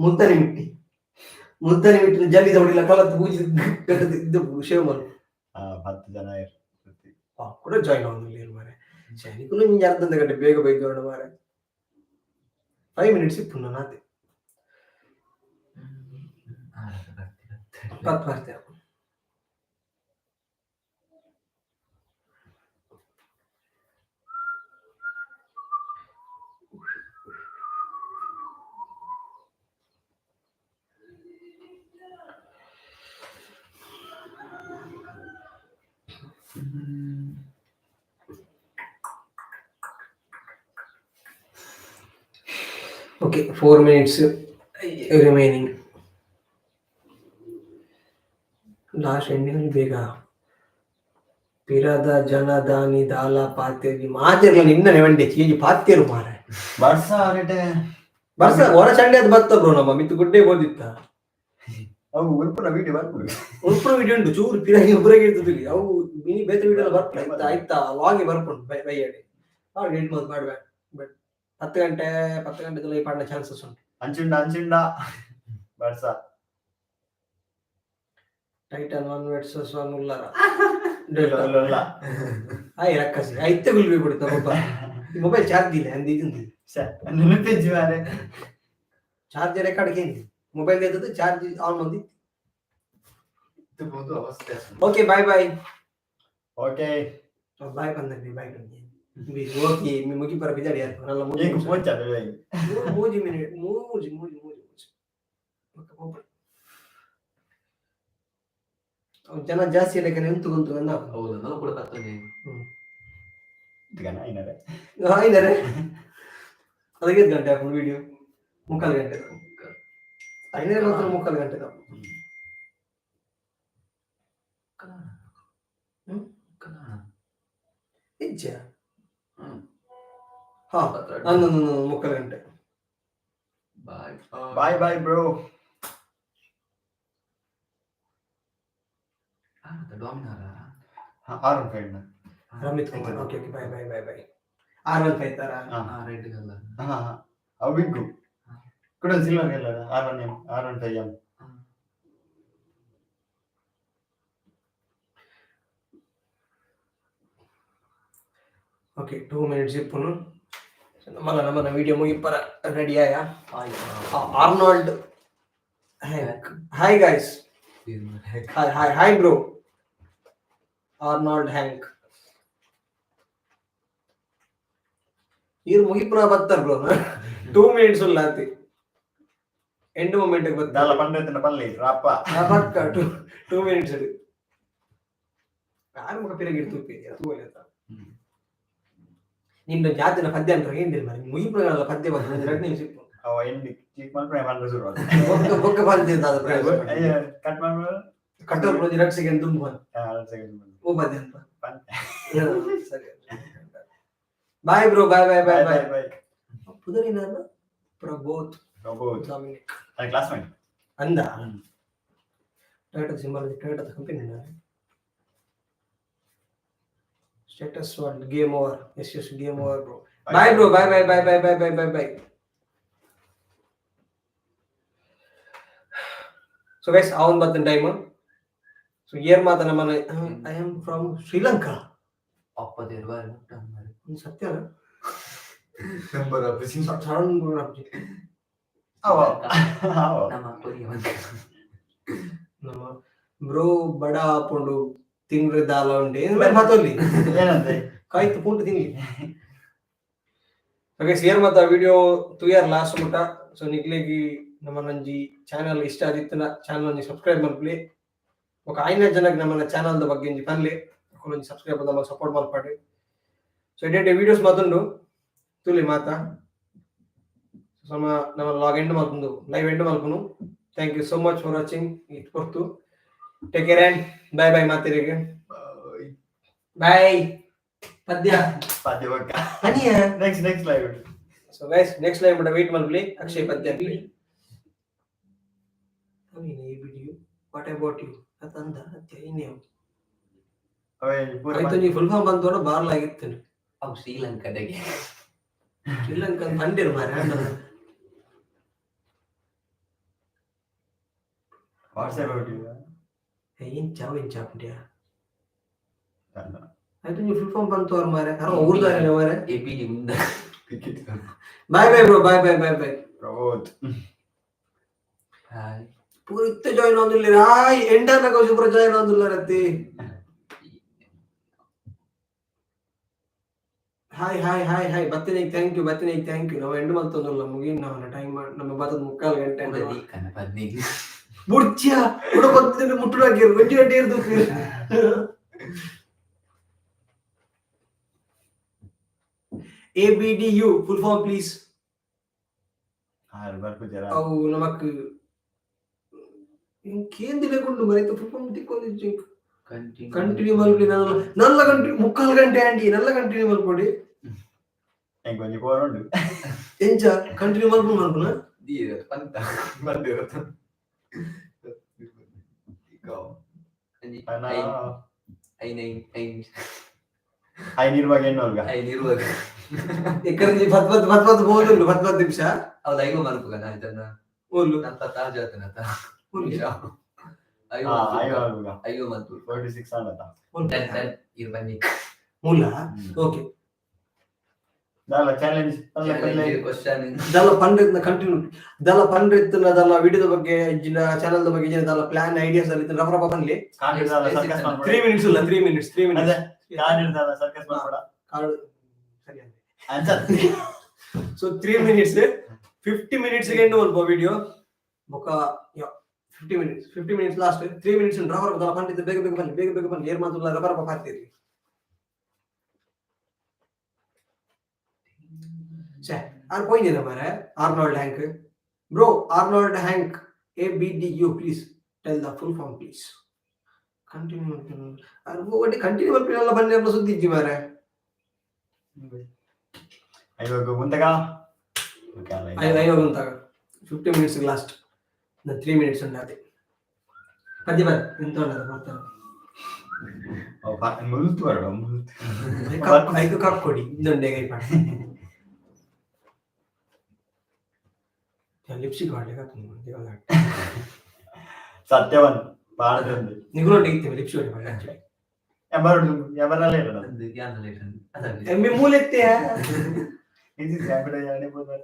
ಮುದ್ದನೆ ಮಿಟ್ಟಿ ಜಲ್ಲಿ ಹೊಡಿಲ್ಲ ಕಲತ್ತು ಪೂಜೆ ಇದ್ದು ಶೇವ್ ಮಾಡಿ 10 ಜನ ಇರ್ತಿ ಕೂಡ ಜಾಯ್ನ್ ಆಗೋದಿಲ್ಲ ಮಾರೆ ಸೈನಿಕರು ನಿಂಗೆ ಅರ್ಧ ಗಂಟೆ ಬೇಗ ಬೈದೋಣ ಮಾರೆ 5 minutes ಇತ್ತು ನಾನು ಅದೇ ಬರ್ತೇವೆ Okay, 4 minutes remaining. Last ending ಬೇಗ ಪಿರದ ಜನದಾನಿ ದಾಲ ಪಾತ್ಯಗಿ ಮಾತಿರ್ಲ ನಿನ್ನನೆ ವಂಡೆ ಚೀಜಿ ಪಾತ್ಯರು ಮಾರೆ ವರ್ಷ ಅವರಿಟೆ ಬರ್ಸ ಹೊರ ಚಂಡೆ ಅದು ಬತ್ತ ಬ್ರೋ ನಮ್ಮ ಮಿತ್ತು ಗುಡ್ಡೆ ಬೋದಿತ್ತ ಅವು ಉಲ್ಪುನ ವಿಡಿಯೋ ಬರ್ಬೋದು ಉಲ್ಪುರ ವಿಡಿಯೋ ಉಂಟು ಚೂರು ಪಿರಾಗಿ ಉಪರಾಗಿ ಇರ್ತದಿಲ್ಲ ಅವು ಮಿನಿ ಬೇತೆ ವಿಡಿಯೋ ಎಲ್ಲ ಬರ್ತಾ ಆಯ್ತಾ ಲಾಗಿ ಬರ್ಕೊಂಡು ಬೈಯಾಡಿ ಎಡಿಟ್ ಮಾಡ್ಬೇಡ ಬಟ್ 10 ಗಂಟೆ ಈ ಪಾಡಿನ ಚಾನ್ಸಸ್ ಉಂಟು ಅಂಚಿಂಡ ವರ್ಷ ಟೈಟನ್ 1 ವರ್ಸಸ್ 1 ಉಲ್ಲರ ಇಲ್ಲ ಆಯ್ ರಕ್ಕಸಿ ಐತೆ ಗುಲ್ಬಿ ಬಿಡ್ತಾ ಮೊಬೈಲ್ ಚಾರ್ಜ್ ಇಲ್ಲ ಅಂದಿ ಇದಿಂದಿ ನೆನಪಿಜ್ಜಿ ಮಾರೆ ಚಾರ್ಜ್ ರೆಕಾರ್ಡ್ ಕೇಂದಿ ಮೊಬೈಲ್ ಎದ್ದದು ಚಾರ್ಜ್ ಆನ್ ಮಂದಿ ಇದು ಅವಸ್ಥೆ okay bye bye okay bye ಬಂದಂడి ಬಾಯ್ ಬಂದಿ ಓಕೆ మీ ముగి పర బిజాడి యార్ నల్ల మూజి నీకు ఫోన్ చాలే మూజి మినిట్ మూజి ఓకే ಓಪನ್ ಜನ ಜಾಸ್ತಿ ಇರಕ್ಕೆ ನಿಂತು ಅಂದ ಹೌದು ನಾನು ಕೂಡ ಕರ್ತನೆ ಇದನ್ನ ಐನರೆ ಆಯ್ದರೆ ಅದಕ್ಕೆ ಗಂಟೆ ಹಾಕೊಂಡು ವಿಡಿಯೋ 3 ಗಂಟೆ ಐನರೆ ಮಾತ್ರ 3 ಗಂಟೆ ಇಜ್ಜ ಹಾ ನಾನು 3 ಗಂಟೆ ಬಾಯ್ ಬ್ರೋ ಡಾಮಿನಾರ ಆರನ್ friend Ramit Kumar okay bye R15 ತರ ರೆಡ್ ಕಲರ್ ಅವಿಗ್ಗು ಕೂಡ silver colour R15 M okay 2 minutes ಇಪ್ಪುನು ನಮ್ಮ ವಿಡಿಯೋ ಮುಗಿಪರ ರೆಡಿ ಆಯ Arnold Hank hi guys hi bro Arnold Hank ಇವ್ರು ಮುಗಿಪುರ ಬರ್ತಾರ ಬ್ರೋ 2 minutes ಉಲ್ಲಾತಿ ಎಂಡ್ ಮೂಮೆಂಟ್ ದಾಲ ಪಂಡಿತನ ಬಲ್ಲಿ ರಾಪ ಪಕ್ಕ 2 minutes ಅದು ಯಾರು ಮುಖ ಪಿರಗಿರ್ತು ಅದು ಒಳ್ಳೆ ನಿಮ್ದು ಜಾತಿನ ಪದ್ಯ ಅಂತ ಏನಿಲ್ಲ ಮರಿ ಮುಗಿಪುರಗಳ ಪದ್ಯ ಬಂತು 2 ನಿಮಿಷ ಇತ್ತು ಅವ ಎಂಡಿ ಚಿಕ್ ಮಾಡ್ರೆ ಬಂದ್ರೆ ಶುರು ಬೊಕ್ಕ ಬಂದಿದ್ದ ಅದು ಕಟ್ ಮಾಡ್ರೆ ಕಟ್ಟೋರ್ ಪ್ರೋಜಿ 2 ಸೆಕೆಂಡ್ ತುಂಬ 2 ಸೆಕೆಂಡ್ ಓ ಬದ್ದೆ ಅಂತ ಸರಿ ಬಾಯ್ ಬ್ರೋ ಬಾಯ್ ಪುದರಿನ ಪ್ರಬೋಧ್ ಡೊಮಿನಿಕ್ ಕ್ಲಾಸ್ಮೇಟ್ ಅಂದ Toyota symbol Toyota company status world game over yes game over bro bye bro bye so guys ಅವನ್ ಬರ್ತನ ಟೈಮ್ ಸೊ ಏರ್ ಮಾತ ನಮ್ಮನ ಐ ಆಮ್ ಫ್ರಮ್ ಶ್ರೀಲಂಕಾ ಅಪ್ಪದೇರು ಬಾರಿ ಮುಟ್ಟ ಮಾರಿ ಸತ್ಯನ ನಂಬರ್ ಆಫ್ ಸಡನ್ ನಮ್ಮ ಕೊರಿಯ ಬಂದ ನಮ್ಮ ಬ್ರೋ ಬಡ ಹಾಕೊಂಡು ತಿಂಗ್ರೆ ದಾಲ ಉಂಟೆ ಮಾತಲ್ಲಿ ಏನಂತೆ ಕಾಯ್ತು ಪುಂಟು ತಿನ್ಲಿ ಹಾಗೆ ಶೇರ್ ಮಾತ ವಿಡಿಯೋ ತುಯಾರ್ ಲಾಸ್ಟ್ ಮುಟ್ಟ ಸೊ ನಿಕ್ಲೆಗಿ ನಮ್ಮ ನಂಜಿ ಚಾನಲ್ ಇಷ್ಟ ಆದಿತ್ತನ ಚಾನಲ್ ಸಬ್ಸ್ಕ್ರೈಬ್ ಮಾಡ್ಲಿ ఒక 5 ಜನಕ್ಕೆ ನಮ್ಮ ಚಾನಲ್ ಬಗ್ಗೆ ಇಂಜಿ ಪನ್ಲೆ ಒಂಜಿ ಸಬ್ಸ್ಕ್ರೈಬ್ ನಮ್ಮ ಸಪೋರ್ಟ್ ಮಾಡ್ಪಾಡಿ ಸೊ ಎಡಿಟ್ ವಿಡಿಯೋಸ್ ಮಾತುಂಡು ತುಲಿ ಮಾತಾ ಸಮ ನಮ್ಮ ಲಾಗ್ ಎಂಡ್ ಮಾಡ್ಕೊಂಡು ಲೈವ್ ಎಂಡ್ ಮಾಡ್ಕೊಂಡು thank you so much for watching it ಕೊರ್ತು ಟೇಕ್ ಕೇರ್ ಅಂಡ್ ಬಾಯ್ ಮಾತಿರಿಗೆ ಬಾಯ್ ಪದ್ಯ ಬಕ್ಕ ಅನಿಯ next live so guys next live ಬಿಡ ವೇಟ್ ಮಾಡ್ಲಿ ಅಕ್ಷಯ್ ಪದ್ಯ ಆಗ್ಲಿ ಅವನಿನ ಈ ವಿಡಿಯೋ ವಾಟ್ ಅಬೌಟ್ ಯು ಅತಂದ ಅತ್ಯ ಇನ್ನೇವು ಅವೇ ಪೂರ ಆಯ್ತು ನೀ ಫುಲ್ ಫಾರ್ಮ್ ಬಂತೋಡ ಬಾರ್ಲಾಗಿತ್ತು ಅವು ಶ್ರೀಲಂಕಾದಾಗೆ ಶ್ರೀಲಂಕನ್ ಪಂಡಿರು ಮಾರ ವಾಟ್ಸ್ಆಪ್ ಔಟ್ ಇಂಚ ಪುಂಡ್ಯಾ ಆಯ್ತು ನೀ ಫುಲ್ ಫಾರ್ಮ್ ಬಂತು ಅವ್ರ ಮಾರೆ ಅರ ಊರ್ದಾರೆ ಮಾರೆ APD ಮುಂದ ticket bye bro bye Prabodh hi ಪೂರ ಇತ್ತೆ ಜಾಯಿನ್ ಆದಿಲ್ಲ ಹಾಯ್ ಎಂಡರ್ನ ಕೋಶ ಪೂರ ಜಾಯಿನ್ ಆದಿಲ್ಲ ರತ್ತಿ ಹಾಯ್ ಬತ್ತಿನಿಗೆ ಥ್ಯಾಂಕ್ ಯು ನಾವು ಎಂಡ್ ಮಲ್ತೊಂದಲ್ಲ ಮುಗಿನ್ ನಾವು ಟೈಮ್ ನಮ್ಮ ಬತ್ತದ 3:15 ಗಂಟೆ ಉಡದಿ ಕನಪದಿ ಬುಡ್ಚಿಯ ಉಡ ಬತ್ತಿನ ಮುಟ್ಟುಡಾಗಿರು 20 ಗಂಟೆ ಇರ್ದು ABDU ಫುಲ್ ಫಾರ್ಮ್ ಪ್ಲೀಸ್ ಬರ್ಕು ಜರ ಅವು ನಮಕ್ ಕೇಂದಿಲೆ ಕೊಂಡು ಮರೆತು ಫುಲ್ ಫಾರ್ಮ್ ತಿಕ್ಕೊಂದಿಜ್ಜಿ ಕಂಟಿನ್ಯೂ ಮಲ್ಪಿ ನಲ್ಲ ಗಂಟೆ 3:15 ಗಂಟೆ ಆಂಡಿ ನಲ್ಲ ಕಂಟಿನ್ಯೂ ಮಲ್ಪೊಡಿ ಹೆಂಗ್ ಒಂಜಿ ಕೋರುಂಡು ಎಂಚ ಕಂಟಿನ್ಯೂ ಮಲ್ಪುನ ದೀರ ಪಂತ ಬಂದಿರತ್ತ ಐನಿರುವಾಗ ಎನ್ನೋರ್ಗ ಇರುವಾಗ ಎಕರೆ ಬತ್ ಹೋದಲ್ಲ 10 ನಿಮಿಷ ಅವ್ ಲೈವ್ ಮಲ್ಪುಗನ ಇದನ್ನ ಓಲು ನಂತ ತಾಜ್ ಆತನತ ಅಯ್ಯೋ ಮಲ್ಪು 46 ಆಡತ 10 ಇರ್ಬನ್ನಿ ಮೂಲ ಓಕೆ ದಾಲ ಚಾಲೆಂಜ್ ಅಲ್ಲ ಪಲ್ಲೆ ಕ್ವೆಶ್ಚನ್ ದಲ ಪಂಡ್ರೆತ್ನ ಕಂಟಿನ್ಯೂ ದಲ ಪಂಡ್ರೆತ್ನ ದಲ ವಿಡಿಯೋದ ಬಗ್ಗೆ ಇಜ್ಜಿನ ಚಾನೆಲ್ ಬಗ್ಗೆ ಇಜ್ಜಿನ ದಲ ಪ್ಲಾನ್ ಐಡಿಯಾಸ್ ಅಲ್ಲಿ ರಫರಫ ಬನ್ಲಿ ಕಾಂಡಿದಾಲ ಸರ್ಕಸ್ 3 ಮಿನಿಟ್ಸ್ ಇಲ್ಲ 3 ಮಿನಿಟ್ಸ್ ಅದೇ ಕಾಂಡಿದಾಲ ಸರ್ಕಸ್ ಮಾಡ್ಬೇಡ ಕಾರ್ಡ್ ಸರಿ ಆನ್ಸರ್ ಸೊ 3 ಮಿನಿಟ್ಸ್ 50 ಮಿನಿಟ್ಸ್ ಗೆ ಎಂಡ್ ಮಲ್ಪ ವಿಡಿಯೋ ಬೊಕ 50 ಮಿನಿಟ್ಸ್ ಲಾಸ್ಟ್ 3 ಮಿನಿಟ್ಸ್ ರಫರಫ ದಲ ಪಂಡಿತ ಬೇಗ ಬನ್ನಿ ಏರ್ ಮಾತುಲ್ಲ ರಫರಫ ಪಾರ್ತಿರಿ আর কই নিতে পারে Arnold Hank bro Arnold Hank ABDU please tell the full form please continue আর ওটি ಕಂಟಿನ್ಯೂ ಮಲ್ಪಿನಲ್ಲ ಬನ್ನಿ ಅಂತ ಸುದ್ದಿ ಇಜ್ಜಿ ಮಾರೆ ಐವಾಗ ಮುಂದಗ ಐವಾಗ ಅಂತಾಗ 50 ಮಿನಿಟ್ಸ್ ಲಾಸ್ಟ್ 3 ಮಿನಿಟ್ಸ್ ಉಂಡಾದೆ ಪದ್ಯ ಬರ್ ಎಂತ ಉಂಡದ ಬರ್ತಾನೆ ಮುಲ್ತು ಬರಡ ಮುಲ್ತು ಐದು ಕಪ್ ಕೊಡಿ ಇದೊಂದೇ ಕೈ ಪಾಡ ಲಿಪ್ಸ್ಟಿಕ್ ಮಾಡ್ಲಿಕ್ಕೆ ಸತ್ಯವನ್ ಬಾಳದಂದು ನಿಗುlo ತೆಗಿತೀವಿ ಲಿಪ್ಸ್ಟಿಕ್ ಮಾಡಿ ಆಕ್ಚುಲಿ ಎಬರಲ್ಲ ಇರಲ್ಲ ಒಂದು ಧ್ಯಾನ ಲೇಖನ ಅದರಲ್ಲಿ ಎಮ್ಮೆ ಮೂಲೆತ್ತೆ ಇದು ಜಾಬಿಡ ಯಾನೆ ಬೋದಾಗ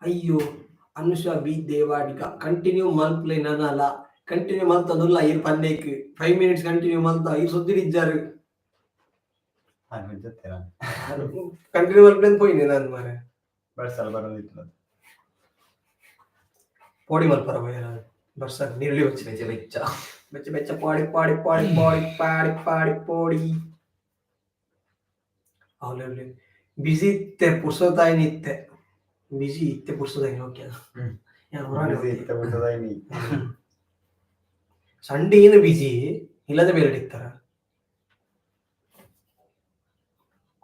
ಅಯ್ಯೋ ಅನುಷಾ ಬಿ ದೇವಾಡಿಗ ಕಂಟಿನ್ಯೂ ಮಲ್ಪ್ಲೆ ನನಲ್ಲ ಕಂಟಿನ್ಯೂ ಮಲ್ತದುಲ್ಲ ಇರ್ ಪನ್ನೇಕ್ 5 ಮಿನಿಟ್ಸ್ ಕಂಟಿನ್ಯೂ ಮಲ್ತ ಇರ್ ಸುದ್ದಿರಿಜ್ಜಾರು ಕಂಟಿನ್ಯೂ ಮಲ್ಪ್ಲೆ ಪೋಯಿನಿ ನಾನು ಮಾರೆ ಬರ್ಸಲ್ಲ ಬರೋದಿತ್ತು ಪೋಡಿ ಮಲ್ಪರ ಬಯ್ಯ ಬರ್ಸ ನೀರುಳ್ಳಿ వచ్చి ಬೆಚ್ಚ ಪಾಡಿ ಪೋಡಿ ಅವಲಲ್ಲಿ ಬಿಸಿ ಇತ್ತೆ ಪುರ್ಸೋತಾಯಿ ನಿತ್ತೆ ಬಿಸಿ ಇತ್ತೆ ಪುರ್ಸೋತಾಯಿ ಓಕೆ ಸಂಡೆ ಏನು ಬಿಸಿ ಇಲ್ಲದ ಬೇರೆ ಇರ್ತಾರ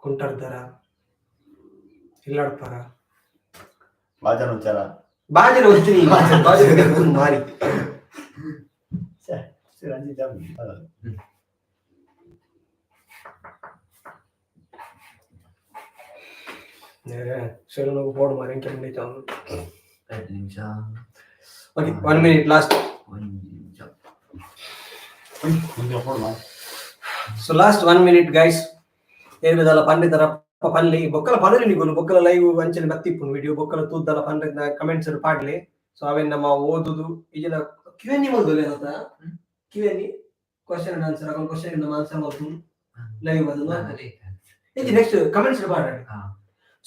ಕುಂಟಾಡ್ತಾರ ಇಲ್ಲಾಡ್ತಾರ ವಾಜನ ಉಚ್ಚಾರ ಬಾಜನ వచ్చింది బాజన తెలుస్తుంది మారి ರಂಜಿ ಜಾಬ್ ಸರಿ ನಾವು ಬೋರ್ಡ್ ಮಾರಿ ಇಂಕೆ ಮುಂದೆ ಅವನು 2 ನಿಮಿಷ ಓಕೆ 1 ಮಿನಿಟ್ ಲಾಸ್ಟ್ 1 ನಿಮಿಷ ಮುಂದೆ ಫೋನ್ ಮಾಡಿ ಸೊ ಲಾಸ್ಟ್ 1 ಮಿನಿಟ್ ಗೈಸ್ ಏನು ವಿಧಾಲ ಪಂಡಿತರ ಪನ್ಲಿ ಬೊಕ್ಕಲ ಪದಲಿ ನಿಗೋಲು ಬೊಕ್ಕಲ ಲೈವ್ ಅಂಚನೆ ಬತ್ತಿಪ್ಪುನು ವಿಡಿಯೋ ಬೊಕ್ಕಲ ತೂದ್ದಲ ಪಂಡಿತ ಕಮೆಂಟ್ಸ್ ಪಾಡ್ಲಿ ಸೊ ಅವೆನ್ ನಮ್ಮ ಓದುದು ಈಜಿನ ಕ್ಯೂಎನ್ಇ ಮಾಡ್ದೋಲೆ ಅಂತ Q N A question and answer account question ಇಂದ ಆನ್ಸರ್ ಮಾಡ್ತು ಲೈವ್ ಬಂದು ಇದು ನೆಕ್ಸ್ಟ್ ಕಮೆಂಟ್ಸ್ ಪಾಡ್ರಿ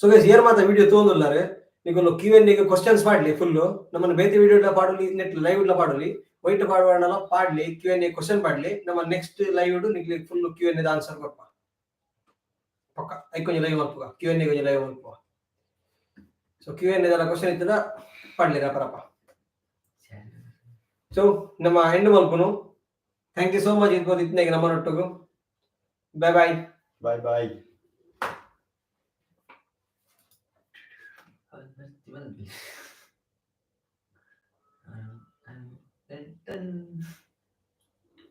ಸೊ ಗೈಸ್ ಏರ್ ಮಾತ ವಿಡಿಯೋ ತೋಂದುಲ್ಲಾರೆ ನಿಗೋಲು ಕ್ಯೂಎನ್ಇ ಗೆ ಕ್ವೆಶ್ಚನ್ಸ್ ಪಾಡ್ಲಿ ಫುಲ್ ನಮ್ಮನ್ನ ಬೇತೆ ವಿಡಿಯೋ ಇಲ್ಲ ಪಾಡಲಿ ನೆಟ್ ಲೈವ್ ಇಲ್ಲ ಪಾಡಲಿ ವೈಟ್ ಪಾಡವಣ್ಣಲ ಪಾಡ್ಲಿ ಕ್ಯೂಎನ್ಇ ಕ್ವೆಶ್ಚನ್ ಪಾಡ್ಲಿ ನಮ್ಮ ನೆಕ್ಸ್ಟ್ ಲೈವ್ ಡು ನಿಗ್ಲಿ ಫುಲ್ ಕ್ಯೂಎನ್ಇ ದ ಆನ್ಸರ್ ಕೊಪ್ಪ ಪಕ್ಕ ಐಕೊಂಜ ಲೈವ್ ಮಲ್ಪುಗ ಕ್ಯೂಎನ್ಎ ಗೊಂಜ ಲೈವ್ ಮಲ್ಪುಗ ಸೊ ಕ್ಯೂಎನ್ಎ ದಲ್ಲ ಕ್ವೆಶ್ಚನ್ ಇತ್ತದ ಪಾಡ್ಲಿ ರಪರಪ ಸೊ ನಮ್ಮ ಎಂಡ್ ಮಲ್ಪುನು ಥ್ಯಾಂಕ್ ಯು ಸೋ ಮಚ್ ಇದ್ಬೋದು ಇತ್ನೆಗೆ ನಮ್ಮನೊಟ್ಟಿಗೂ ಬೈ ಬಾಯ್ ಬಾಯ್ ಬಾಯ್. ಬಂದ್ವಿ.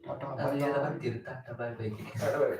ಟಾಟಾ ಅದು ಬಾಯ್ ಎಲ್ಲ ಬಾಯ್. ಬರ್ತೀರಿ ಟಾಟಾ ಬಾಯ್ ಬೈ. ಟಾಟಾ ಬಾಯ್.